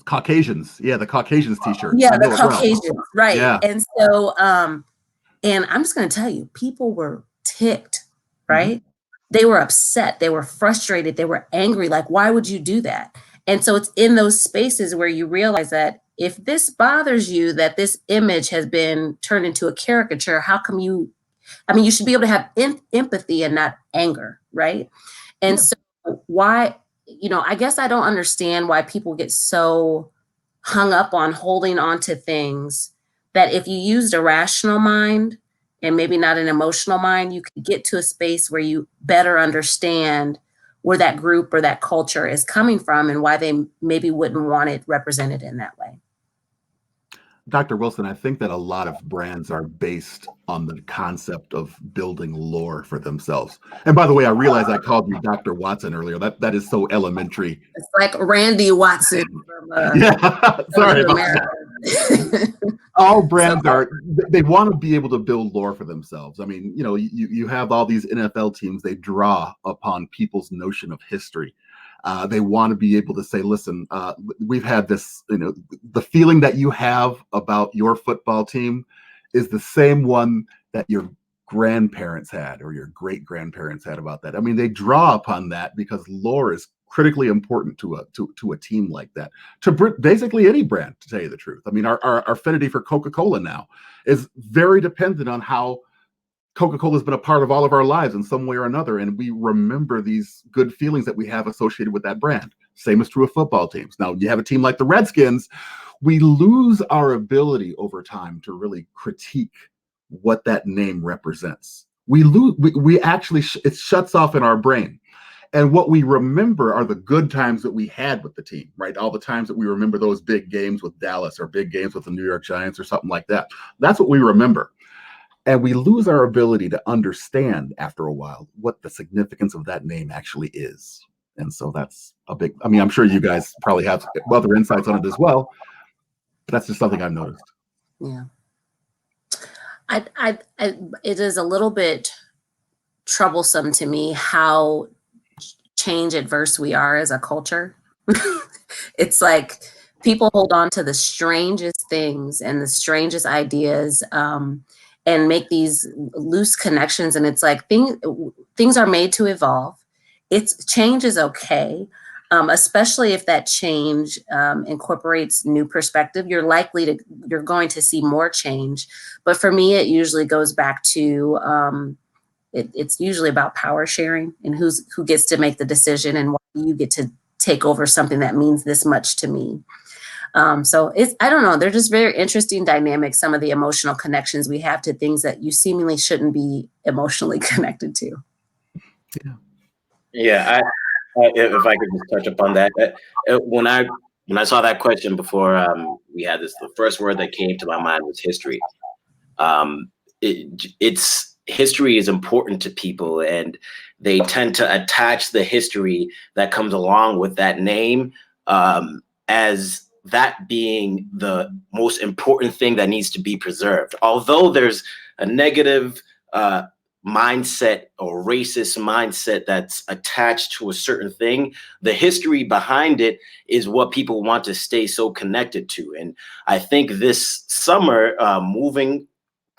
Caucasians. Yeah, the Caucasians t-shirt. Yeah, the Caucasians, right. Yeah. And so, and I'm just going to tell you, people were ticked, right? Mm-hmm. They were upset. They were frustrated. They were angry. Like, why would you do that? And so it's in those spaces where you realize that if this bothers you, that this image has been turned into a caricature, how come you should be able to have empathy and not anger, right? And so why, I guess I don't understand why people get so hung up on holding on to things that if you used a rational mind and maybe not an emotional mind, you could get to a space where you better understand where that group or that culture is coming from and why they maybe wouldn't want it represented in that way. Dr. Wilson, I think that a lot of brands are based on the concept of building lore for themselves. And by the way, I realize I called you Dr. Watson earlier. That is so elementary. It's like Randy Watson from sorry about that. All brands they want to be able to build lore for themselves. I mean, you have all these NFL teams, they draw upon people's notion of history. They want to be able to say, listen, we've had this, the feeling that you have about your football team is the same one that your grandparents had or your great grandparents had about that. I mean, they draw upon that because lore is critically important to a team like that, to basically any brand, to tell you the truth. I mean, our affinity for Coca-Cola now is very dependent on how Coca-Cola has been a part of all of our lives in some way or another, and we remember these good feelings that we have associated with that brand. Same is true of football teams. Now, you have a team like the Redskins, we lose our ability over time to really critique what that name represents. We actually, it shuts off in our brain. And what we remember are the good times that we had with the team, right? All the times that we remember those big games with Dallas or big games with the New York Giants or something like that. That's what we remember. And we lose our ability to understand after a while what the significance of that name actually is. And so that's a big, I'm sure you guys probably have other insights on it as well, but that's just something I've noticed. Yeah. It is a little bit troublesome to me how change adverse we are as a culture. It's like people hold on to the strangest things and the strangest ideas, and make these loose connections. And it's like things are made to evolve. Change is okay, especially if that change incorporates new perspective. You're going to see more change. But for me, it usually goes back to it's usually about power sharing and who gets to make the decision and why you get to take over something that means this much to me. So I don't know, they're just very interesting dynamics, some of the emotional connections we have to things that you seemingly shouldn't be emotionally connected to. Yeah, if I could just touch upon that. When I saw that question before we had this, the first word that came to my mind was history. History is important to people, and they tend to attach the history that comes along with that name as that being the most important thing that needs to be preserved. Although there's a negative mindset or racist mindset that's attached to a certain thing, the history behind it is what people want to stay so connected to. And I think this summer, moving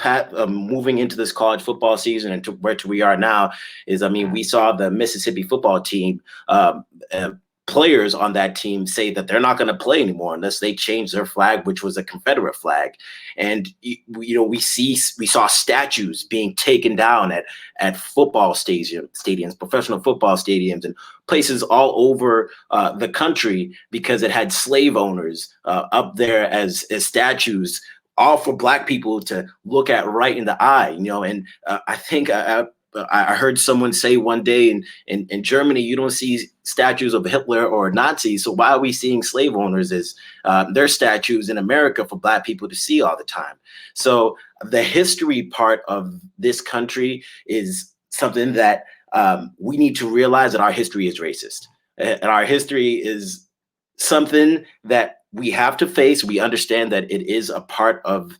into this college football season and to where we are now is, we saw the Mississippi football team, players on that team say that they're not going to play anymore unless they change their flag, which was a Confederate flag. And we saw statues being taken down at football stadiums, professional football stadiums, and places all over the country because it had slave owners up there as statues, all for Black people to look at right in the eye. And I think I heard someone say one day in Germany, you don't see statues of Hitler or Nazis. So why are we seeing slave owners as their statues in America for Black people to see all the time? So the history part of this country is something that we need to realize that our history is racist. And our history is something that we have to face. We understand that it is a part of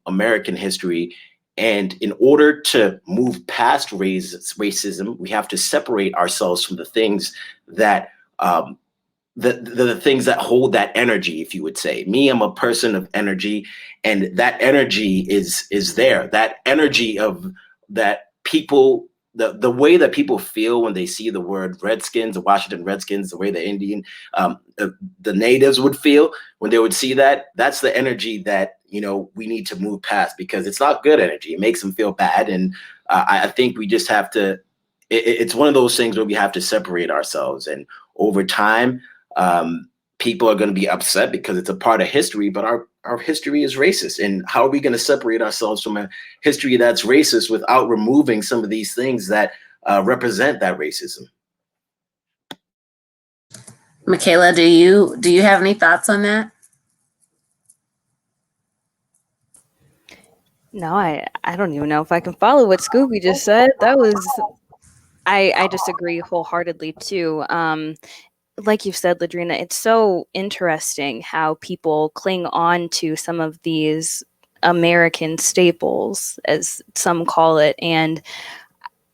American history. And in order to move past racism, we have to separate ourselves from the things that the things that hold that energy, if you would say. Me, I'm a person of energy, and that energy is there. That energy of that people, the way that people feel when they see the word Redskins, the Washington Redskins, the way the Indian, the natives would feel when they would see that, that's the energy that, you know, we need to move past, because it's not good energy. It makes them feel bad. And I think we just have to, it's one of those things where we have to separate ourselves. And over time, people are going to be upset because it's a part of history, but our history is racist. And how are we going to separate ourselves from a history that's racist without removing some of these things that represent that racism? Mikhayla, do you have any thoughts on that? No, I don't even know if I can follow what Skubie just said. That was, I just agree wholeheartedly too. Like you said, LaDrina, it's so interesting how people cling on to some of these American staples, as some call it. And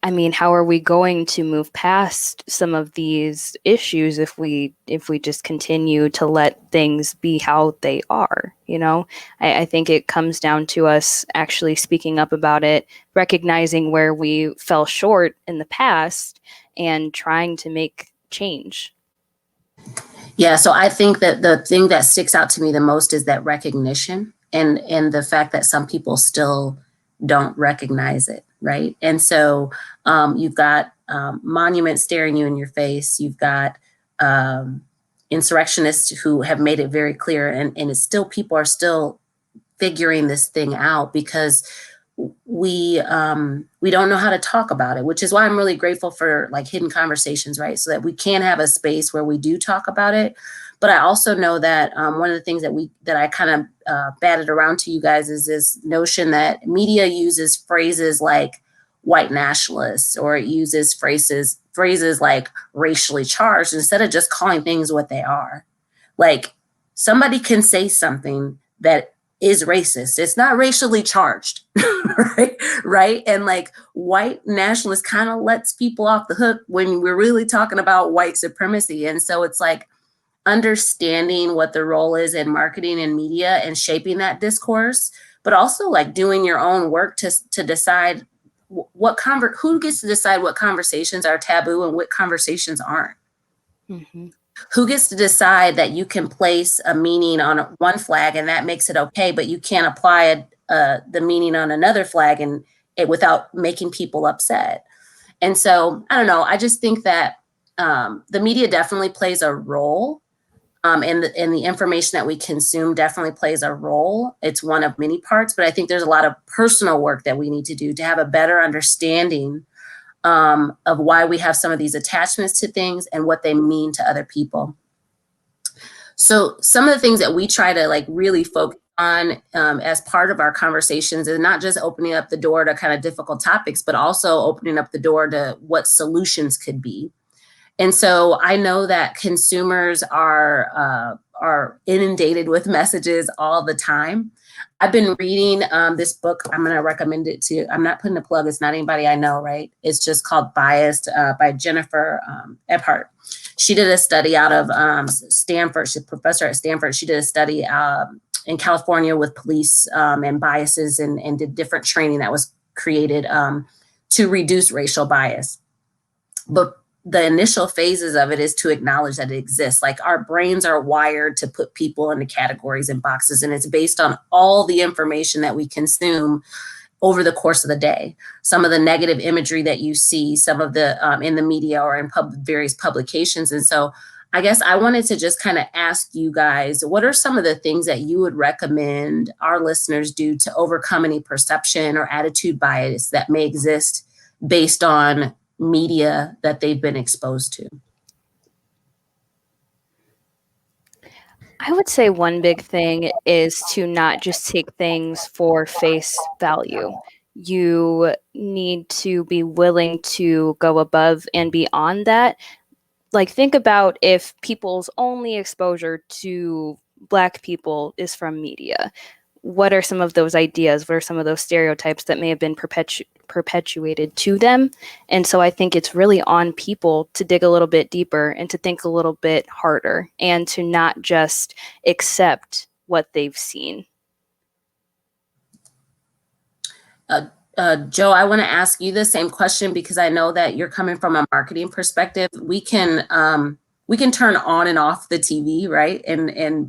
I mean, how are we going to move past some of these issues if we just continue to let things be how they are? You know, I think it comes down to us actually speaking up about it, recognizing where we fell short in the past, and trying to make change. Yeah, so I think that the thing that sticks out to me the most is that recognition, and the fact that some people still don't recognize it, right? And so you've got monuments staring you in your face. You've got insurrectionists who have made it very clear, and it's still, people are still figuring this thing out, because we don't know how to talk about it, which is why I'm really grateful for like Hidden Conversations, right? So that we can have a space where we do talk about it. But I also know that one of the things that I kind of batted around to you guys is this notion that media uses phrases like white nationalists, or it uses phrases like racially charged, instead of just calling things what they are. Like, somebody can say something that is racist. It's not racially charged, right? And like, white nationalist kind of lets people off the hook when we're really talking about white supremacy. And so it's like understanding what the role is in marketing and media and shaping that discourse, but also like doing your own work to decide who gets to decide what conversations are taboo and what conversations aren't. Mm-hmm. Who gets to decide that you can place a meaning on one flag and that makes it okay, but you can't apply the meaning on another flag and without making people upset? And so I don't know. I just think that the media definitely plays a role, and the information that we consume definitely plays a role. It's one of many parts, but I think there's a lot of personal work that we need to do to have a better understanding of why we have some of these attachments to things and what they mean to other people. So some of the things that we try to like really focus on as part of our conversations is not just opening up the door to kind of difficult topics, but also opening up the door to what solutions could be. And so I know that consumers are inundated with messages all the time. I've been reading this book. I'm going to recommend it to you. I'm not putting a plug. It's not anybody I know, right? It's just called Biased by Jennifer Ebhart. She did a study out of Stanford. She's a professor at Stanford. She did a study in California with police and biases, and did different training that was created to reduce racial bias. But the initial phases of it is to acknowledge that it exists. Like, our brains are wired to put people into categories and boxes, and it's based on all the information that we consume over the course of the day. Some of the negative imagery that you see, some of the in the media or in various publications. And so I guess I wanted to just kind of ask you guys, what are some of the things that you would recommend our listeners do to overcome any perception or attitude bias that may exist based on media that they've been exposed to? I would say one big thing is to not just take things for face value. You need to be willing to go above and beyond that. Like, think about if people's only exposure to Black people is from media. What are some of those ideas? What are some of those stereotypes that may have been perpetuated to them? And so I think it's really on people to dig a little bit deeper and to think a little bit harder and to not just accept what they've seen. Joe, I want to ask you the same question because I know that you're coming from a marketing perspective. We can turn on and off the TV, right?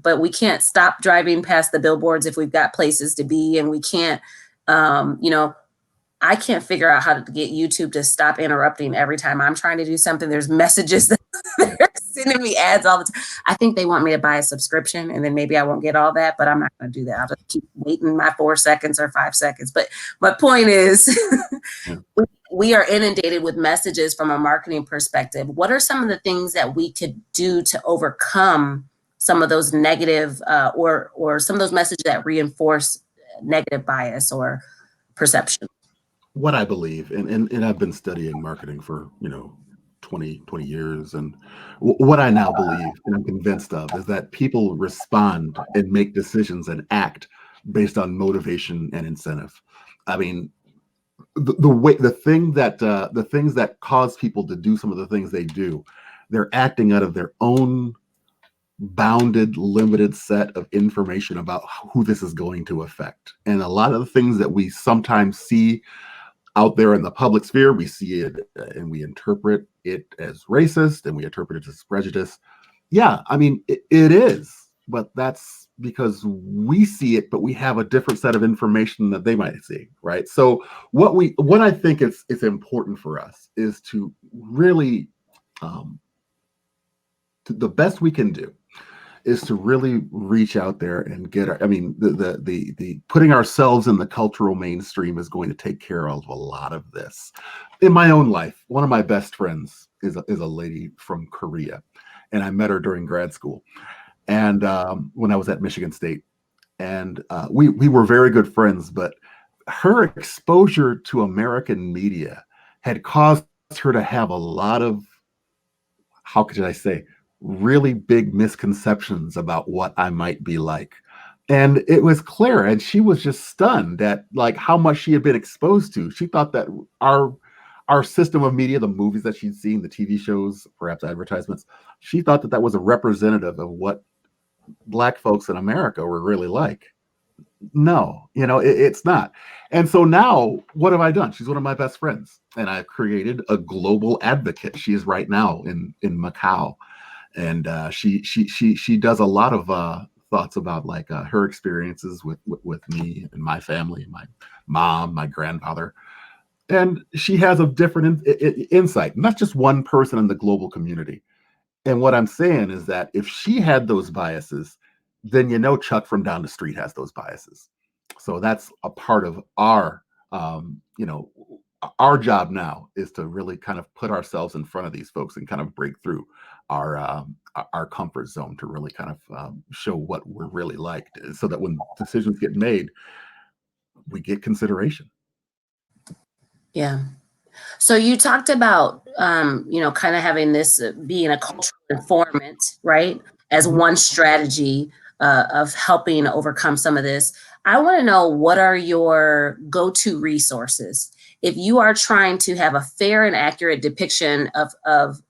But we can't stop driving past the billboards if we've got places to be, and we can't, I can't figure out how to get YouTube to stop interrupting every time I'm trying to do something. There's messages that they're sending me ads all the time. I think they want me to buy a subscription, and then maybe I won't get all that, but I'm not going to do that. I'll just keep waiting my 4 seconds or 5 seconds. But my point is, we are inundated with messages from a marketing perspective. What are some of the things that we could do to overcome some of those negative or some of those messages that reinforce negative bias or perception? What I believe, and I've been studying marketing for 20 years, and what I now believe and I'm convinced of is that people respond and make decisions and act based on motivation and incentive. I mean, the things that cause people to do some of the things they do, they're acting out of their own bounded, limited set of information about who this is going to affect. And a lot of the things that we sometimes see out there in the public sphere, we see it and we interpret it as racist and we interpret it as prejudice. Yeah, I mean, it is, but that's because we see it, but we have a different set of information that they might see, right? So what I think is important for us is to really, the best we can do is to really reach out there and get the putting ourselves in the cultural mainstream is going to take care of a lot of this. In my own life, one of my best friends is a lady from Korea, and I met her during grad school, and when I was at Michigan State, and we were very good friends. But her exposure to American media had caused her to have a lot of, how could I say, really big misconceptions about what I might be like. And it was clear, and she was just stunned at like how much she had been exposed to. She thought that our system of media, the movies that she'd seen, the TV shows, perhaps advertisements, she thought that was a representative of what Black folks in America were really like. No, it's not. And so now what have I done? She's one of my best friends, and I've created a global advocate. She is right now in Macau. And she does a lot of thoughts about like her experiences with me and my family, my mom, my grandfather, and she has a different insight, not just one person in the global community. And what I'm saying is that if she had those biases, then Chuck from down the street has those biases. So that's a part of our job now is to really kind of put ourselves in front of these folks and kind of break through our comfort zone to really kind of show what we're really like, so that when decisions get made, we get consideration. Yeah. So you talked about, kind of having this being a cultural informant, right? As one strategy of helping overcome some of this. I want to know, what are your go-to resources if you are trying to have a fair and accurate depiction of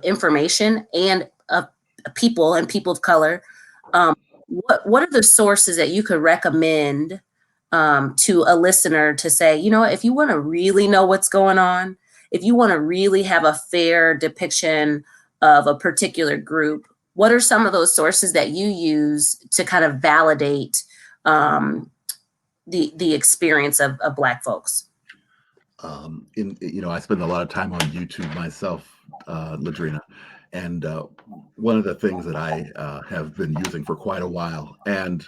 information and of people and people of color? What are the sources that you could recommend to a listener to say, if you want to really know what's going on, if you want to really have a fair depiction of a particular group, what are some of those sources that you use to kind of validate the experience of Black folks? I spend a lot of time on YouTube myself, LaDrina, and one of the things that I have been using for quite a while and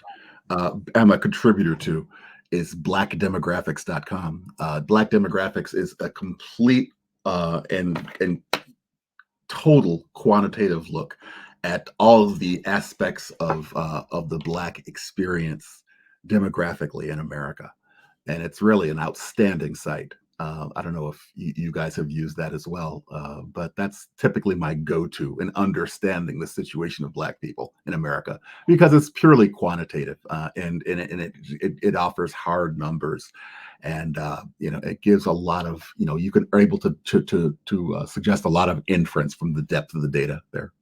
am a contributor to is blackdemographics.com. Black Demographics is a complete and total quantitative look at all of the aspects of the Black experience demographically in America. And it's really an outstanding site. I don't know if you guys have used that as well, but that's typically my go-to in understanding the situation of Black people in America, because it's purely quantitative, and it offers hard numbers, and it gives a lot of, you are able to suggest a lot of inference from the depth of the data there.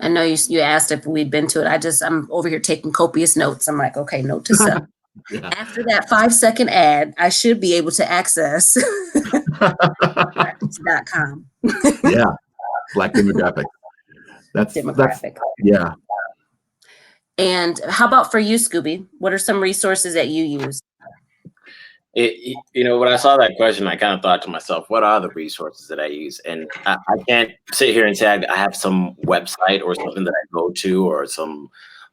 I know you asked if we'd been to it. I'm over here taking copious notes. I'm like, okay, note to self. Yeah. After that 5-second ad, I should be able to access .com. Yeah, Black Demographic. That's demographic. Yeah. And how about for you, Skubie? What are some resources that you use? When I saw that question, I kind of thought to myself, what are the resources that I use? And I can't sit here and say I have some website or something that I go to or some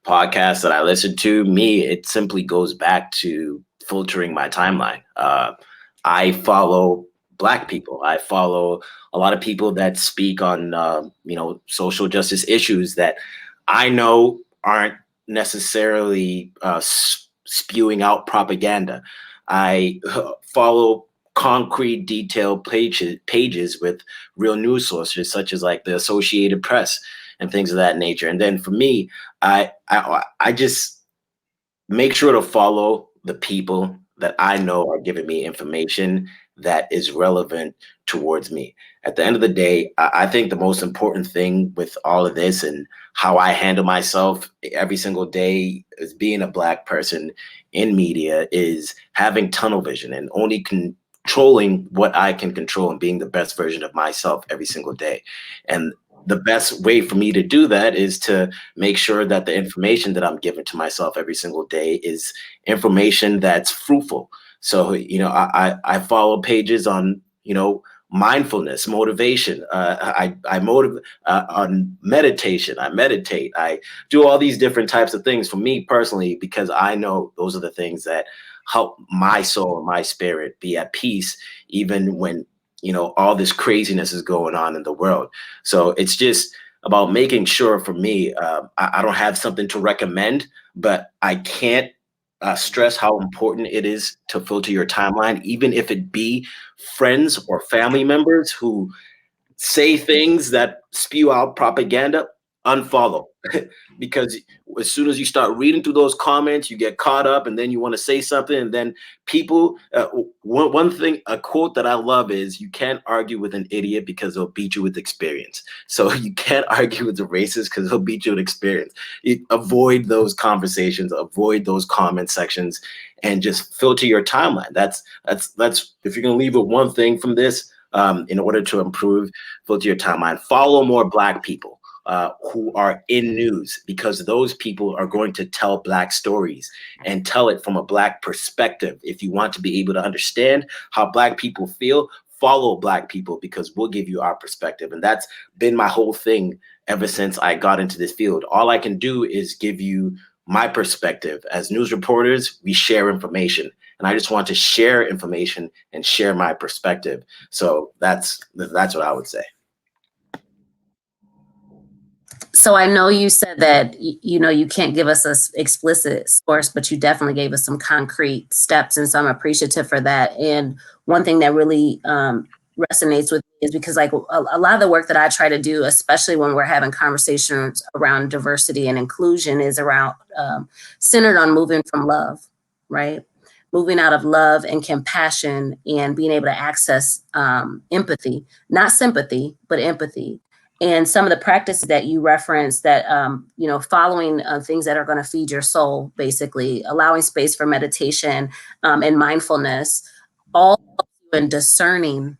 podcast that I listen to. Me, it simply goes back to filtering my timeline. I follow Black people. I follow a lot of people that speak on, social justice issues that I know aren't necessarily spewing out propaganda. I follow concrete, detailed pages with real news sources, such as like the Associated Press and things of that nature. And then for me, I just make sure to follow the people that I know are giving me information that is relevant towards me. At the end of the day, I think the most important thing with all of this and how I handle myself every single day as being a Black person in media is having tunnel vision and only controlling what I can control and being the best version of myself every single day. And the best way for me to do that is to make sure that the information that I'm giving to myself every single day is information that's fruitful. So, I follow pages on, mindfulness, motivation. I motivate on meditation. I meditate. I do all these different types of things for me personally, because I know those are the things that help my soul and my spirit be at peace, even when, all this craziness is going on in the world. So it's just about making sure for me, I don't have something to recommend, but I can't stress how important it is to filter your timeline, even if it be friends or family members who say things that spew out propaganda. Unfollow, because as soon as you start reading through those comments, you get caught up, and then you want to say something, and then people. One thing, a quote that I love is, "You can't argue with an idiot because they'll beat you with experience." So you can't argue with the racist because they'll beat you with experience. Avoid those conversations, avoid those comment sections, and just filter your timeline. That's if you're gonna leave with one thing from this, in order to improve, filter your timeline. Follow more Black people who are in news, because those people are going to tell Black stories and tell it from a Black perspective. If you want to be able to understand how Black people feel, follow Black people, because we'll give you our perspective. And that's been my whole thing ever since I got into this field. All I can do is give you my perspective. As news reporters, we share information, and I just want to share information and share my perspective. So that's what I would say. So I know you said that, you can't give us an explicit source, but you definitely gave us some concrete steps. And so I'm appreciative for that. And one thing that really resonates with me is because like a lot of the work that I try to do, especially when we're having conversations around diversity and inclusion, is around centered on moving from love, right? Moving out of love and compassion and being able to access empathy, not sympathy, but empathy. And some of the practices that you referenced that, following things that are going to feed your soul, basically allowing space for meditation and mindfulness, all in discerning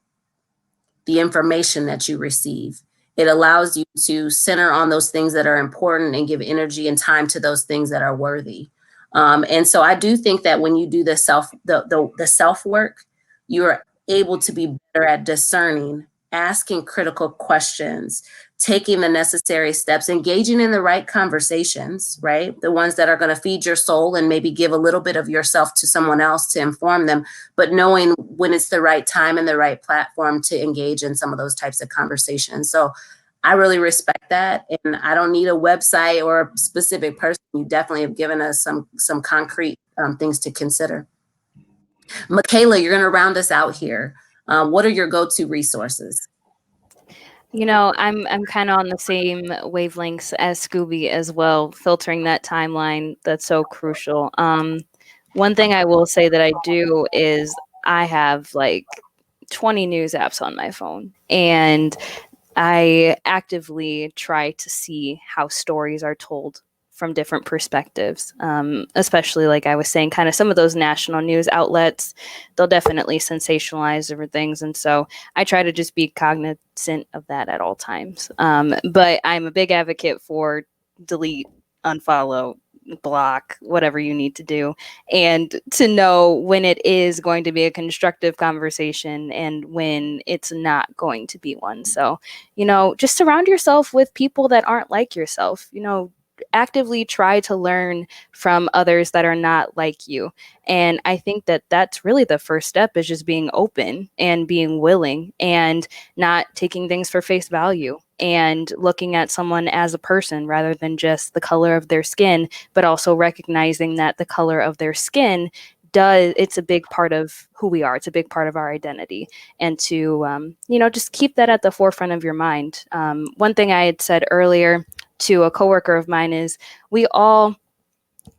the information that you receive. It allows you to center on those things that are important and give energy and time to those things that are worthy. And so I do think that when you do the self work, you're able to be better at discerning asking critical questions, taking the necessary steps, engaging in the right conversations, right? The ones that are going to feed your soul and maybe give a little bit of yourself to someone else to inform them, but knowing when it's the right time and the right platform to engage in some of those types of conversations. So I really respect that. And I don't need a website or a specific person. You definitely have given us some concrete things to consider. Mikhayla, you're going to round us out here. What are your go-to resources? You know, I'm kind of on the same wavelengths as Skubie as well, filtering that timeline. That's so crucial. One thing I will say that I do is I have like 20 news apps on my phone, and I actively try to see how stories are told from different perspectives, especially like I was saying, kind of some of those national news outlets, they'll definitely sensationalize different things. And so I try to just be cognizant of that at all times. But I'm a big advocate for delete, unfollow, block, whatever you need to do, and to know when it is going to be a constructive conversation and when it's not going to be one. So, you know, just surround yourself with people that aren't like yourself, you know, actively try to learn from others that are not like you. And I think that that's really the first step, is just being open and being willing and not taking things for face value and looking at someone as a person rather than just the color of their skin, but also recognizing that the color of their skin it's a big part of who we are. It's a big part of our identity. And to, you know, just keep that at the forefront of your mind. One thing I had said earlier to a coworker of mine is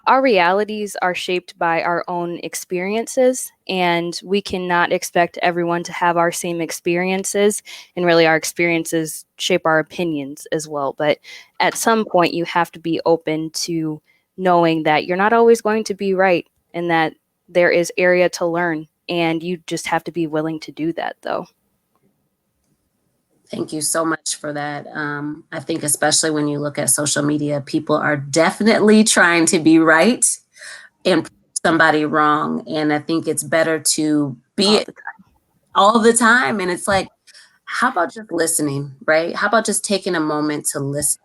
our realities are shaped by our own experiences, and we cannot expect everyone to have our same experiences. And really, our experiences shape our opinions as well. But at some point, you have to be open to knowing that you're not always going to be right, and that there is area to learn, and you just have to be willing to do that, though. Thank you so much for that. I think especially when you look at social media, people are definitely trying to be right and prove somebody wrong. And I think it's better to be all the time. And it's like, how about just listening, right? How about just taking a moment to listen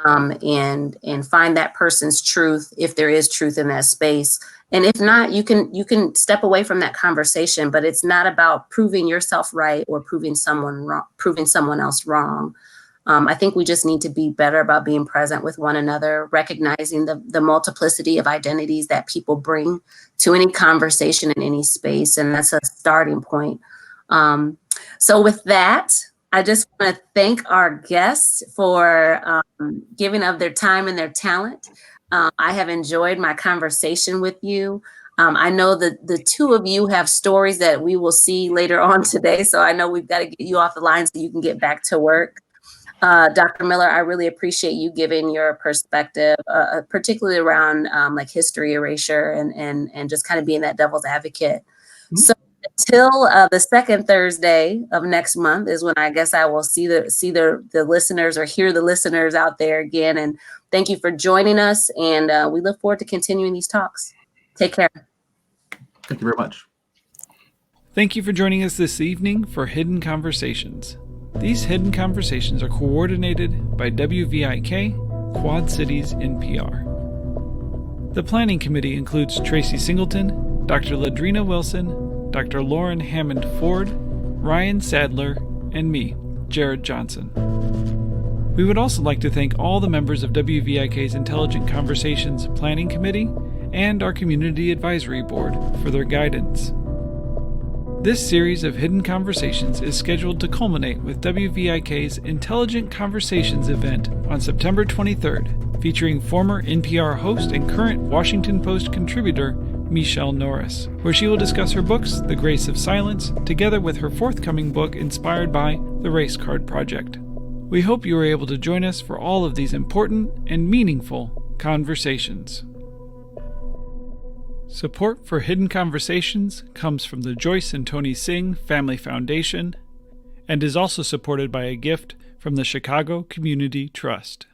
and find that person's truth, if there is truth in that space. And if not, you can step away from that conversation, but it's not about proving yourself right or proving someone else wrong. I think we just need to be better about being present with one another, recognizing the multiplicity of identities that people bring to any conversation in any space. And that's a starting point. So with that, I just want to thank our guests for giving of their time and their talent. I have enjoyed my conversation with you. I know that the two of you have stories that we will see later on today. So I know we've got to get you off the line so you can get back to work. Dr. Miller, I really appreciate you giving your perspective, particularly around like history erasure and just kind of being that devil's advocate. Mm-hmm. So until the second Thursday of next month is when I guess I will see the listeners or hear the listeners out there again. And thank you for joining us. And we look forward to continuing these talks. Take care. Thank you very much. Thank you for joining us this evening for Hidden Conversations. These Hidden Conversations are coordinated by WVIK, Quad Cities NPR. The planning committee includes Tracy Singleton, Dr. LaDrina Wilson, Dr. Lauren Hammond Ford, Ryan Sadler, and me, Jared Johnson. We would also like to thank all the members of WVIK's Intelligent Conversations Planning Committee and our Community Advisory Board for their guidance. This series of Hidden Conversations is scheduled to culminate with WVIK's Intelligent Conversations event on September 23rd, featuring former NPR host and current Washington Post contributor Michelle Norris, where she will discuss her books, The Grace of Silence, together with her forthcoming book inspired by the Race Card Project. We hope you are able to join us for all of these important and meaningful conversations. Support for Hidden Conversations comes from the Joyce and Tony Singh Family Foundation and is also supported by a gift from the Chicago Community Trust.